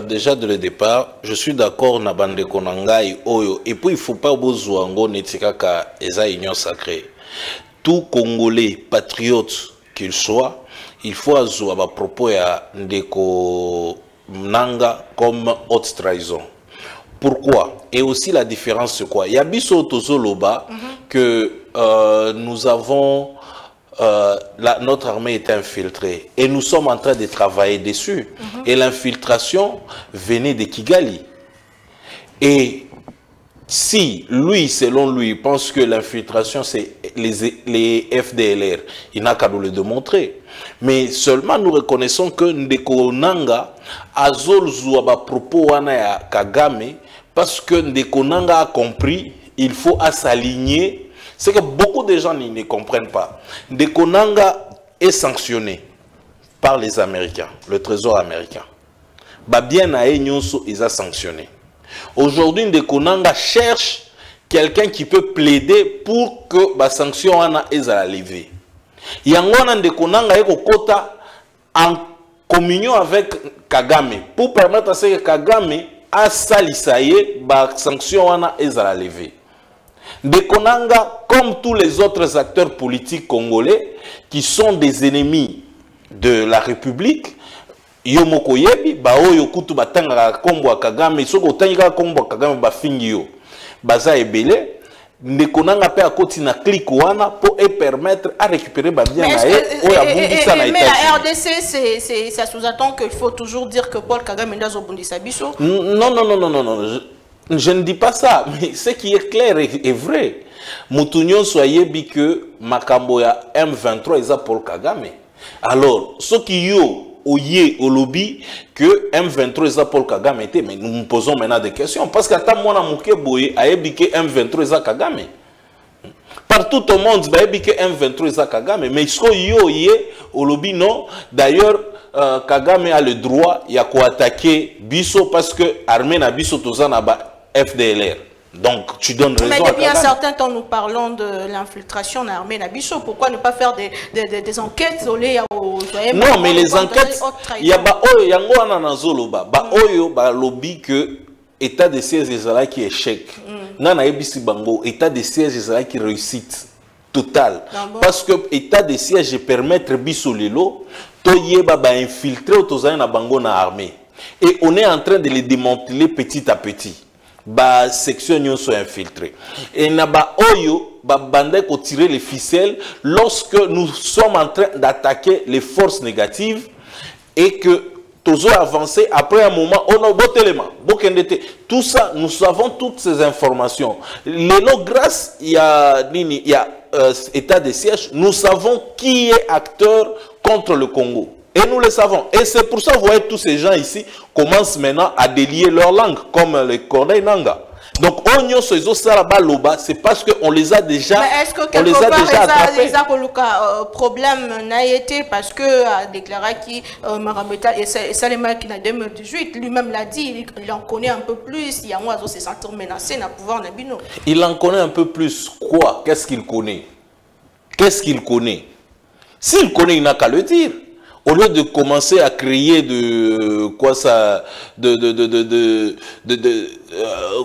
Déjà de le départ, je suis d'accord na bande konangai oyo et puis il faut pas bozuango netikaka eza union sacrée. Tout Congolais patriote qu'il soit, il faut avoir à propos à Ndeko Nanga comme haute trahison. Pourquoi? Et aussi la différence c'est quoi? Il y a biso tozoloba que nous avons notre armée est infiltrée et nous sommes en train de travailler dessus. Et l'infiltration venait de Kigali. Et si lui, selon lui, pense que l'infiltration c'est les FDLR, il n'a qu'à nous le démontrer. Mais seulement nous reconnaissons que Ndeko Nanga a zolzouaba propos wana ya Kagame parce que Ndeko Nanga a compris, il faut s'aligner. C'est que beaucoup de gens ne comprennent pas. Ndeko Nanga est sanctionné par les Américains, le Trésor américain. Bien à Enyonso, ils ont sanctionné. Aujourd'hui, Ndeko Nanga cherche quelqu'un qui peut plaider pour que la sanction soit levée. Yangona Ndeko Nanga est en communion avec Kagame pour permettre à ce que Kagame a salisaye la sanction soit levée. Ndekonanga, comme tous les autres acteurs politiques congolais, qui sont des ennemis de la République, Yomoko yebi, baoyo kutu batanga kombo Kagame, soko tanga kombo Kagame bafingi yo. Baza ebele, Ndekonanga pe akoti na clique wana pour permettre à récupérer ba bien na mais la RDC, ça sous-entend qu'il faut toujours dire que Paul Kagame ndazo bundisa biso. Non. Je ne dis pas ça, mais ce qui est clair est vrai. Moutounion soyebi que makambo ya M23 eza Paul Kagame. Alors, ce qui yo oye au lobby que M23 eza Paul Kagame était, mais nous nous posons maintenant des questions parce qu'à ta mona mouké boye ayebi que M23 eza Kagame. Partout au monde, bayebi que M23 eza Kagame, mais ce que yo oye au lobby non. D'ailleurs, Kagame a le droit ya ko attaquer biso parce que armée na biso tozana ba FDLR. Donc, tu donnes raison. Mais depuis un certain temps, nous parlons de l'infiltration de l'armée Nabiso. Pourquoi ne pas faire des enquêtes Non, mais les enquêtes, il y a un lobby que l'état de siège Israël qui échec. Nana ebisi bango, état de siège Israël qui réussite total. Parce que l'état de siège permet biso lelo, to yeba ba infiltrer autozana na bango na armée. Et on est en train de les démanteler petit à petit. Ba section sont infiltrées. Et naba oyo ba bande ko tirer les ficelles lorsque nous sommes en train d'attaquer les forces négatives et que toujours avancé après un moment on a d'autres éléments. Tout ça, nous avons toutes ces informations. Grâce il y a état de siège, nous savons qui est acteur contre le Congo. Et nous le savons. Et c'est pour ça que vous voyez tous ces gens ici commencent maintenant à délier leur langue, comme les Corneille Nanga. Donc, c'est parce qu'on les a déjà, est-ce que quelque part, le problème n'a été parce que a déclaré que Marabeta et Salema qui en 2018, lui-même l'a dit, il en connaît un peu plus, il y a moins de se sentir menacé dans le pouvoir Nabino. Il en connaît un peu plus quoi? Qu'est-ce qu'il connaît? Qu'est-ce qu'il connaît? S'il connaît, il n'a qu'à le dire. Au lieu de commencer à créer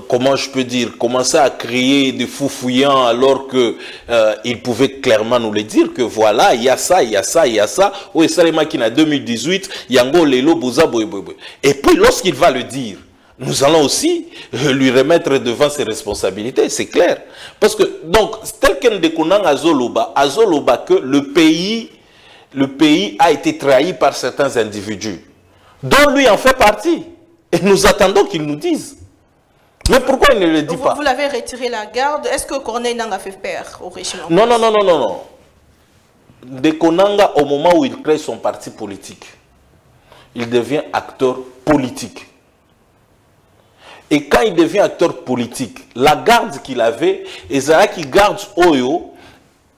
comment je peux dire, commencer à créer des fous-fouillants alors que il pouvait clairement nous le dire que voilà, il y a ça, il y a ça, il y a ça. Oui, Salema qui en 2018, Yango Lelo Boza Boy. Et puis lorsqu'il va le dire, nous allons aussi lui remettre devant ses responsabilités, c'est clair. Parce que, donc, tel qu'un déconnant à Zoloba que le pays a été trahi par certains individus, dont lui en fait partie. Et nous attendons qu'ils nous disent. Mais pourquoi il ne le dit pas? Vous l'avez retiré la garde. Est-ce que Corneille Nanga fait peur au régime? Non. Ndekonanga, au moment où il crée son parti politique, il devient acteur politique. Et quand il devient acteur politique, la garde qu'il avait, Ezara qui garde Oyo,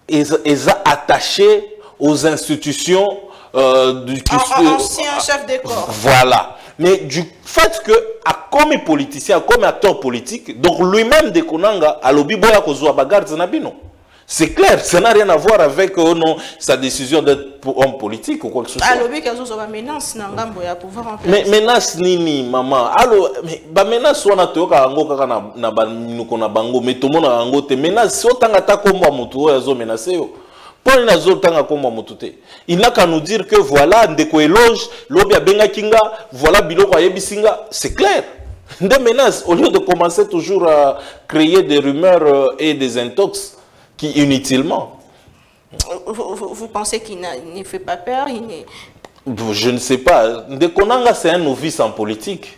Eza attaché aux institutions du ancien chef de corps. Voilà. Mais du fait que, comme politicien, comme acteur politique, donc lui-même de Konanga, à l'obi boya kozwa bagarde nabino. C'est clair, ça n'a rien à voir avec non, sa décision d'être homme politique ou quoi que ce soit. Alors, menace pouvoir en mais menace nini maman. Alors, mais menace wana toyoka yango kaka na minuko na bango, mais tout le monde a yango te menace so tanga ta komba mutu oyo azo menacer yo. Il n'a qu'à nous dire que voilà, ndeko éloge, lobby benga kinga, voilà biloko yebisinga, c'est clair. Des menaces, au lieu de commencer toujours à créer des rumeurs et des intox qui inutilement. Vous pensez qu'il ne fait pas peur? Je ne sais pas. Ndekonanga, c'est un novice en politique.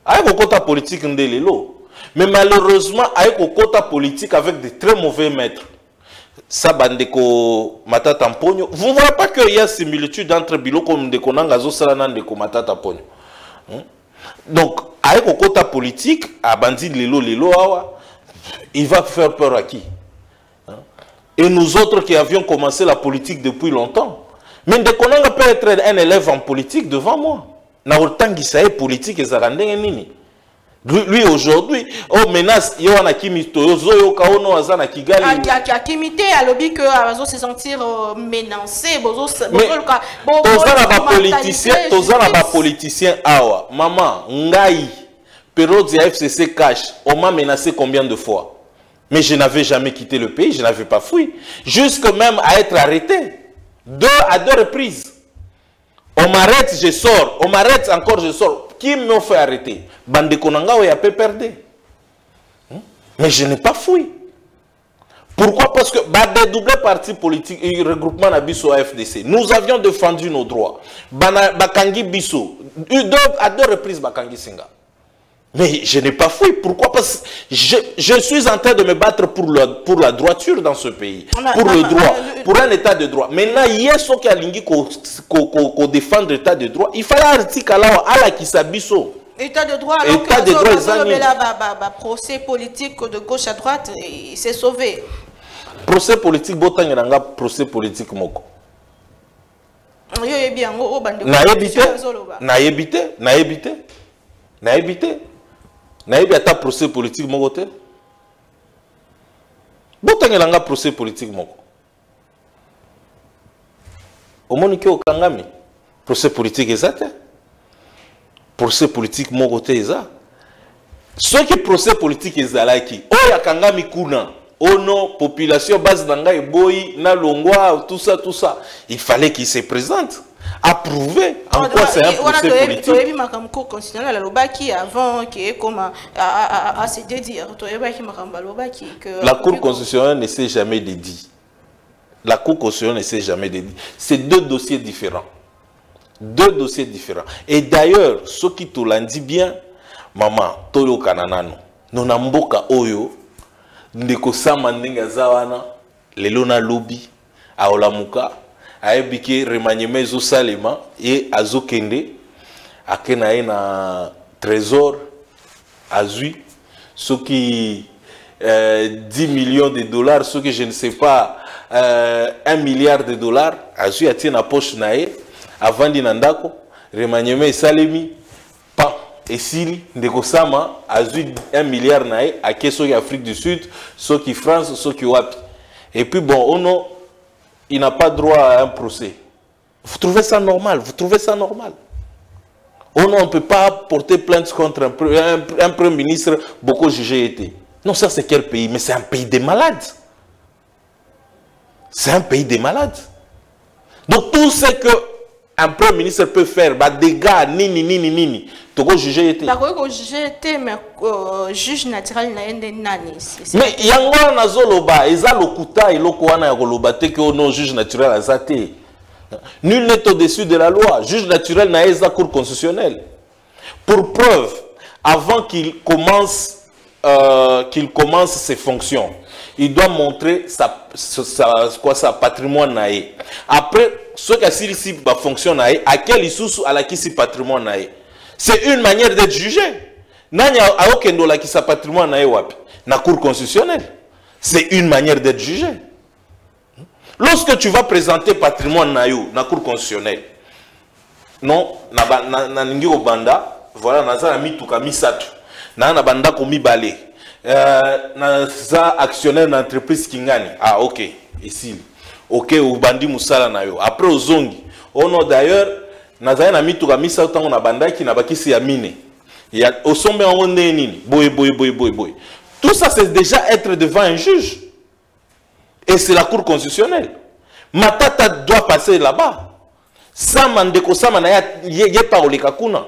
Avec au côté politique, mais malheureusement, avec au côté politique, avec de très mauvais maîtres. Sabandeko Matata Mponyo. Vous ne voyez pas qu'il y a similitude entre Biloko Ndeko Nangazo Salana Ndeko Matata Mponyo. Donc, avec le quota politique, à Bandi Lelo Awa, il va faire peur à qui? Et nous autres qui avions commencé la politique depuis longtemps. Mais Ndeko Nanga peut être un élève en politique devant moi. Na autant qu'il s'agit politique et Zarandeng Nini. Lui aujourd'hui, oh menace, il y a un Kimito, Yozo Kaono Azana Kigali. Kimité a lobby que Azo se sentir menacé, Bozo. Tozana ba politicien awa, maman, Ngai, Perodi FCC cash, on m'a menacé combien de fois? Mais je n'avais jamais quitté le pays, je n'avais pas fui. Jusque même à être arrêté. À deux reprises. On m'arrête, je sors. On m'arrête encore, je sors. Qui m'a fait arrêter? Bande Konanga ou Yapé perdé. Mais je n'ai pas fui. Pourquoi? Parce que des doubles partis politiques et regroupement Nabiso AFDC, nous avions défendu nos droits. Bakangi Bisso, à deux reprises Bakangi Singa. Mais je n'ai pas fui. Pourquoi? Parce que je suis en train de me battre pour la droiture dans ce pays. Pour le droit. Pour un état de droit. Maintenant, il y a ce qui a lingué qu'on défendre l'état de droit. Il fallait article à la Kisabiso. État de droit, alors état de droit, procès politique de gauche à droite, il s'est sauvé. Procès politique, botanga procès politique moko. Naïbita procès politique moko te. Botanga procès politique moko. Omonike okangami procès politique exact. Procès politique mon côté ça. Ce qui procès politique est là qui oh ya kangami kuna oh non population base d'anga et boy na longwa tout ça il fallait qu'il se présente approuver en quoi c'est un procès politique. Tu as vu ma cour constitutionnelle la lobaki avant qui est comme à se dédire tu as vu ma lobaki que la cour constitutionnelle ne s'est jamais dédiée. La cour constitutionnelle ne s'est jamais dédiée. C'est deux dossiers différents. Deux dossiers différents. Et d'ailleurs, ce qui te l'ont dit bien, maman, Toyo Kananano, Nonamboka Oyo, Ndeko Samandinga Zawana, Lelona Lobby, Aolamuka, Aebike Remanyeme Zosalema, et Azokende, Akenae na Trésor, Azui, ce qui 10 millions de dollars, ce que je ne sais pas, 1 milliard de dollars, Azui a tient la poche nae. Avant d'inandako, Remanyeme Salemi, pas et Sili, Ndekosama, a eu 1 milliard nae, à Kesso Afrique du Sud, ceux qui France, ceux qui Wapi. Et puis bon, Ono, il n'a pas droit à un procès. Vous trouvez ça normal? Vous trouvez ça normal? Ono, on ne peut pas porter plainte contre un premier ministre, beaucoup jugé été. Non, ça c'est quel pays? Mais c'est un pays des malades. C'est un pays des malades. Donc tout ce que un premier ministre peut faire, bah des gars, nini. Toko juger été. D'accord, juger été, mais juge naturel n'a rien de nani. Mais yango na zoloba, eza lokuta iloko wana ya koloba te que non juge naturel azate. Nul n'est au-dessus de la loi. Juge naturel n'a eza cour constitutionnelle. Pour preuve, avant qu'il commence ses fonctions, il doit montrer sa patrimoine naïe. Après, ce qui a fonctionné naïe, à quel issue à la qui si patrimoine naïe. C'est une manière d'être jugé. Nanya a aucun dollar qui sa patrimoine naïe wapi. Na cour constitutionnelle. C'est une manière d'être jugé. Lorsque tu vas présenter patrimoine naïe na cour constitutionnelle, non, na ningi banda, voilà, na za mi tuka mi satu, na banda ko mi balé. Actionnaire d'entreprise Kingani. Ah, ok. Ici. Ok, ou bandi musala na yo. Après, au zongi. Oh non, d'ailleurs, Nazaire n'a mis tout à misa autant qu'on a bandai qui n'a pas qui s'est aminé. Il y a au sommet en nini. Boy. Tout ça, c'est déjà être devant un juge. Et c'est la cour constitutionnelle. Matata doit passer là-bas. Ça, mandeko, ça, manaya, yé pas au lekakuna.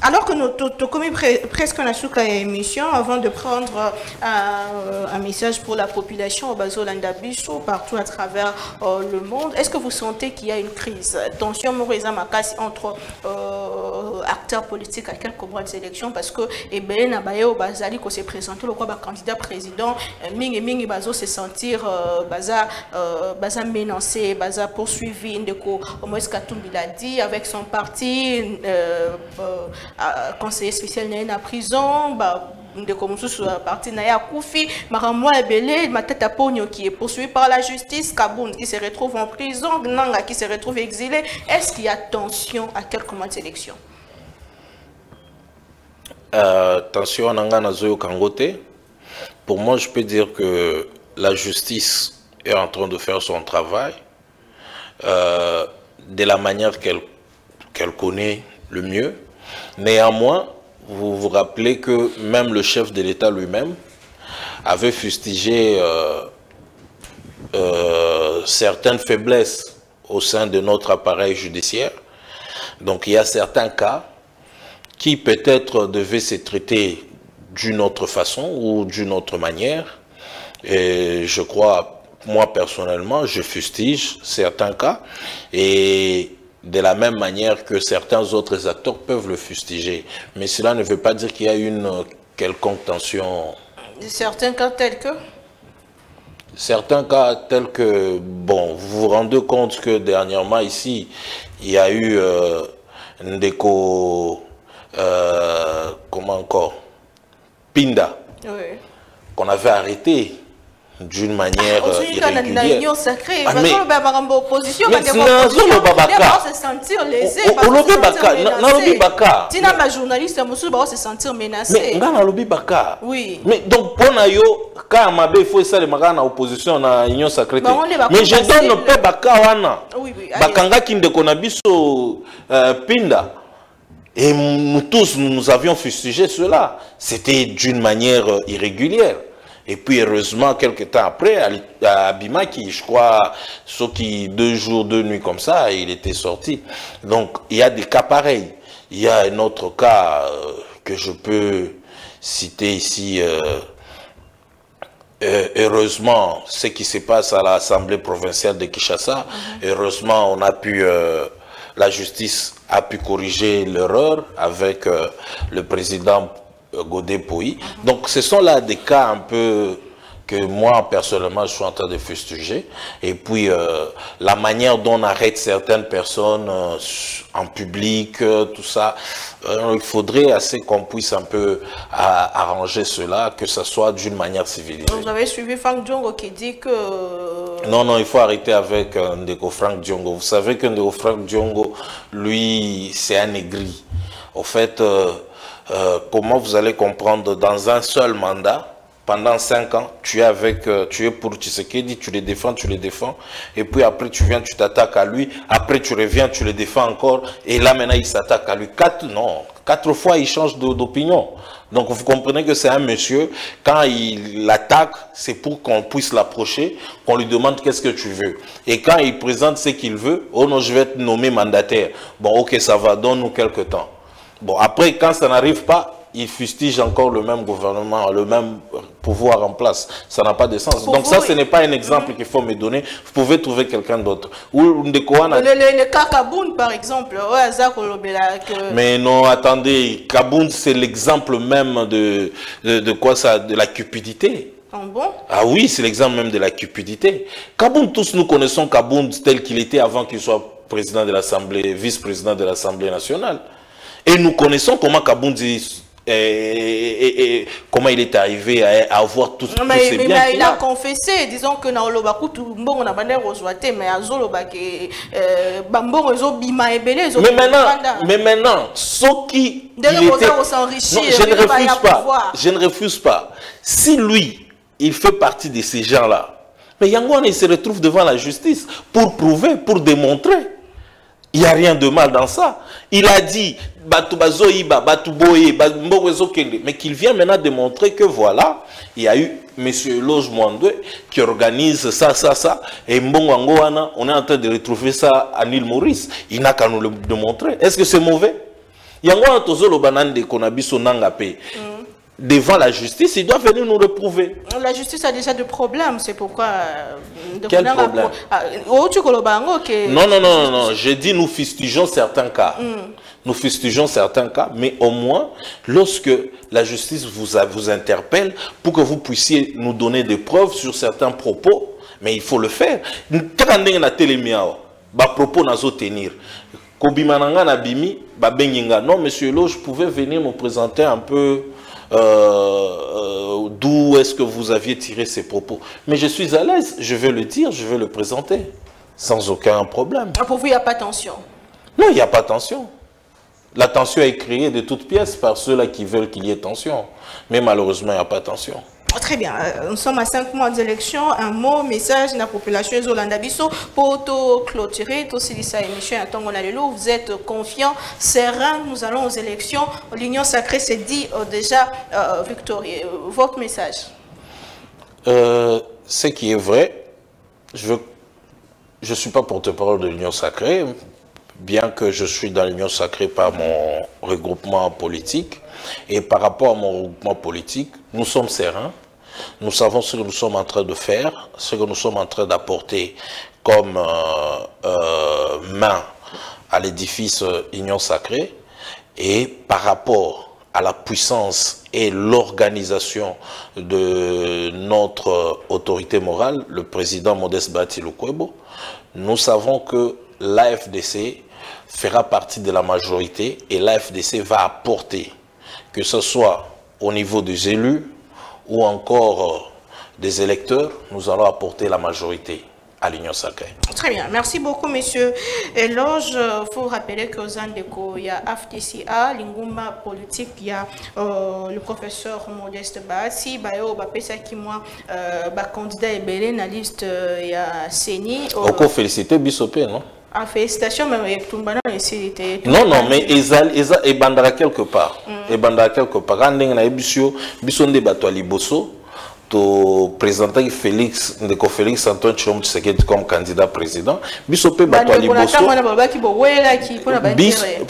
Alors que nous avons presque une émission avant de prendre un message pour la population au Bazolanda Bisso, partout à travers le monde, est-ce que vous sentez qu'il y a une crise? Tension entre acteurs politiques à quelques mois des élections parce que Nabayo Bazali qui s'est présenté le candidat président, Mingi Bazo se sentir Baza menacé, Baza poursuivi, Ndeko Moïse Katumbi l'a dit avec son parti. Conseiller spécial na prison de comme ça parti na Koufi Maramwa Ebele Matata Pogno qui est poursuivi par la justice, Kaboun qui se retrouve en prison, Nanga qui se retrouve exilé. Est-ce qu'il y a tension à quelques mois d'élection? Tension Nanga Nazoyo Kangote. Pour moi, je peux dire que la justice est en train de faire son travail de la manière qu'elle connaît le mieux. Néanmoins, vous vous rappelez que même le chef de l'État lui-même avait fustigé certaines faiblesses au sein de notre appareil judiciaire. Donc il y a certains cas qui peut-être devaient se traiter d'une autre façon ou d'une autre manière. Et je crois, moi personnellement, je fustige certains cas et de la même manière que certains autres acteurs peuvent le fustiger. Mais cela ne veut pas dire qu'il y a une quelconque tension. Certains cas tels que? Certains cas tels que, bon, vous vous rendez compte que dernièrement ici, il y a eu Ndeko, comment encore, Pinda, Oui. qu'on avait arrêté d'une manière irrégulière. L'union sacrée, Ah, mais opposition, mais se sentir lésé, Tina ma journaliste, se sentir menacé. Oui. Mais donc pour na yo quand mabe il faut ça le magana opposition na union sacrée. Mais je donne pas baka wana. Oui oui. Bakanga kinde kona biso Pinda. Et nous tous nous avions fustigé cela. C'était d'une manière irrégulière. Et puis heureusement, quelques temps après, à Bimaki, je crois, sauf qui 2 jours, 2 nuits comme ça, il était sorti. Donc il y a des cas pareils. Il y a un autre cas que je peux citer ici. Heureusement, ce qui se passe à l'Assemblée provinciale de Kinshasa, heureusement, on a pu, la justice a pu corriger l'erreur avec le président Godé Pouy. Donc ce sont là des cas un peu que moi personnellement je suis en train de fustiger. Et puis la manière dont on arrête certaines personnes en public, tout ça, il faudrait assez qu'on puisse un peu arranger cela, que ce soit d'une manière civilisée. Vous avez suivi Franck Diongo qui dit que... Non, non, il faut arrêter avec Ndeko Franck Diongo. Vous savez que Ndeko Franck Diongo, lui, c'est un aigri. Au fait... comment vous allez comprendre dans un seul mandat, pendant 5 ans, tu es pour Tshisekedi, tu les défends, et puis après tu viens, tu t'attaques à lui, après tu reviens, tu le défends encore, et là maintenant il s'attaque à lui. 4 fois il change d'opinion. Donc vous comprenez que c'est un monsieur, quand il l'attaque, c'est pour qu'on puisse l'approcher, qu'on lui demande qu'est-ce que tu veux. Et quand il présente ce qu'il veut, oh non, je vais te nommer mandataire. Bon ok, ça va, donne-nous quelques temps. Bon, après, quand ça n'arrive pas, il fustige encore le même gouvernement, le même pouvoir en place. Ça n'a pas de sens. Donc ça, ce n'est pas un exemple qu'il faut me donner. Vous pouvez trouver quelqu'un d'autre. Le cas Kaboun, par exemple. Mais non, attendez. Kaboun, c'est l'exemple même de quoi ça? De la cupidité. Ah bon? Ah oui, c'est l'exemple même de la cupidité. Kaboun, tous nous connaissons Kaboun tel qu'il était avant qu'il soit président de l'Assemblée, vice-président de l'Assemblée nationale. Et nous connaissons comment Kaboun comment il est arrivé à avoir tout ce mais bien il a confessé, disons que na olobaku tout bon on a bandé rejoité mais azoloba que bambo rezo bima ebele zo. Mais maintenant ceux qui je ne refuse pas. Si lui il fait partie de ces gens-là, mais Yangon il se retrouve devant la justice pour prouver, pour démontrer. Il n'y a rien de mal dans ça. Il a dit, mais qu'il vient maintenant démontrer que voilà, il y a eu M. Loge Mwandwe qui organise ça. Et Mbongo, on est en train de retrouver ça à l'île Maurice. Il n'a qu'à nous le démontrer. Est-ce que c'est mauvais? Devant la justice, il doit venir nous reprouver. La justice a déjà des problèmes, c'est pourquoi... Quel problème? Non, j'ai dit nous fustigeons certains cas. Nous fustigeons certains cas, mais au moins, lorsque la justice vous interpelle, pour que vous puissiez nous donner des preuves sur certains propos, mais il faut le faire. Propos n'a tenir. Non, monsieur Loge, je pouvais venir me présenter un peu... d'où est-ce que vous aviez tiré ces propos. Mais je suis à l'aise, je vais le dire, je vais le présenter, sans aucun problème. Pour vous, il n'y a pas de tension? Non, il n'y a pas de tension. La tension est créée de toutes pièces par ceux-là qui veulent qu'il y ait tension. Mais malheureusement, il n'y a pas de tension. Très bien, nous sommes à 5 mois d'élection. Un mot, message de la population Zolanda Bisso pour clôturer cette émission. Vous êtes confiant, serein. Nous allons aux élections. L'Union sacrée s'est dit déjà victorieux. Votre message? Ce qui est vrai, je ne suis pas porte-parole de l'Union Sacrée, bien que je suis dans l'Union Sacrée par mon regroupement politique. Et par rapport à mon regroupement politique, nous sommes sereins. Nous savons ce que nous sommes en train de faire, ce que nous sommes en train d'apporter comme main à l'édifice Union Sacrée. Et par rapport à la puissance et l'organisation de notre autorité morale, le président Modeste Bahati Lukwebo, nous savons que l'AFDC fera partie de la majorité et l'AFDC va apporter, que ce soit au niveau des élus ou encore des électeurs, nous allons apporter la majorité à l'Union Sacrée. Très bien, merci beaucoup, monsieur Eloge. Il faut rappeler qu'aux Andeko, il y a FTCA, l'Ingumba politique, il y a le professeur Modeste Bahati, Bayo, Bapesa qui moi, candidat et dans la liste, il y a Seni. Encore félicité Bissopé, non? En félicitations, mais avec tout le monde ici. Non, non, mais et bandara quelque part. Et bandara quelque part. Quand on a Bisson de Batoali Bosso, to présenter Félix Antoine Tshilombo Tshisekedi comme candidat président. Bissopé Batoali Bosso.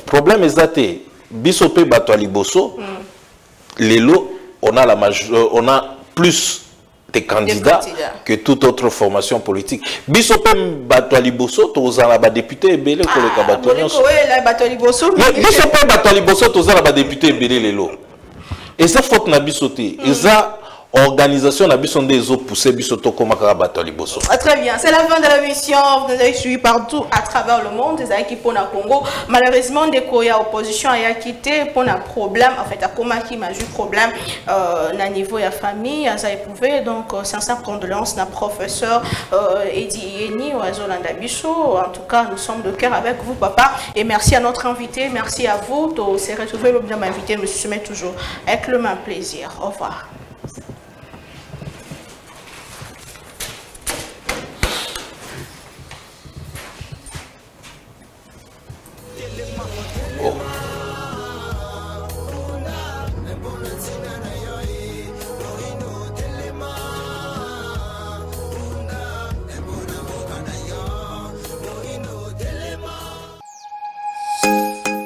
Problème est Bissopé Batoali Bosso. Lelo, on a plus des candidats que toute autre formation politique. Bissopé Batoali Bosso, tu as un député ébélé pour le Kabatonios. Bissopé Batoali Bosso, tu as un député ébélé lelo. Et ça faut na bissoté. Et ça organisation na biso des eaux poussées bisoto comme Batoali Bosso. Très bien, c'est la fin de la mission. Vous avez suivi partout à travers le monde des équipes pour la Congo. Malheureusement, des Koya opposition a quitté pour un problème. En fait, à Koma qui m'a eu problème na niveau de la famille, ça éprouvé. Donc, sincère condoléances na professeur Edi Yeni ou Azolanda Bicho. En tout cas, nous sommes de cœur avec vous, papa. Et merci à notre invité, merci à vous. On s'est retrouvé bien m'inviter, me soumet toujours avec le même plaisir. Au revoir.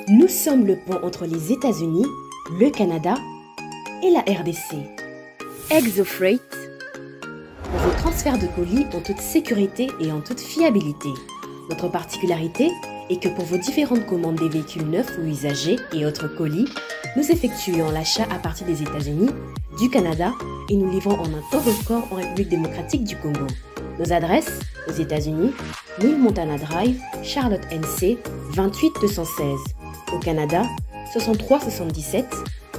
Nous sommes le pont entre les États-Unis, le Canada et la RDC. ExoFreight, pour vos transferts de colis en toute sécurité et en toute fiabilité. Notre particularité est que pour vos différentes commandes des véhicules neufs ou usagés et autres colis, nous effectuons l'achat à partir des États-Unis, du Canada et nous livrons en un temps record en République démocratique du Congo. Nos adresses aux États-Unis, 1000 Montana Drive, Charlotte NC, 28216. Au Canada, 6377,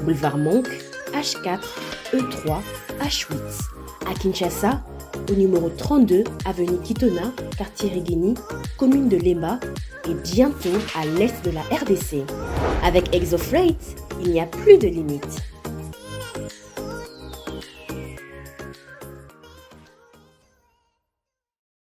Boulevard Monk, H4, E3, H8. À Kinshasa, au numéro 32, avenue Kitona, quartier Rigini, commune de Lemba et bientôt à l'est de la RDC. Avec ExoFreight, il n'y a plus de limites.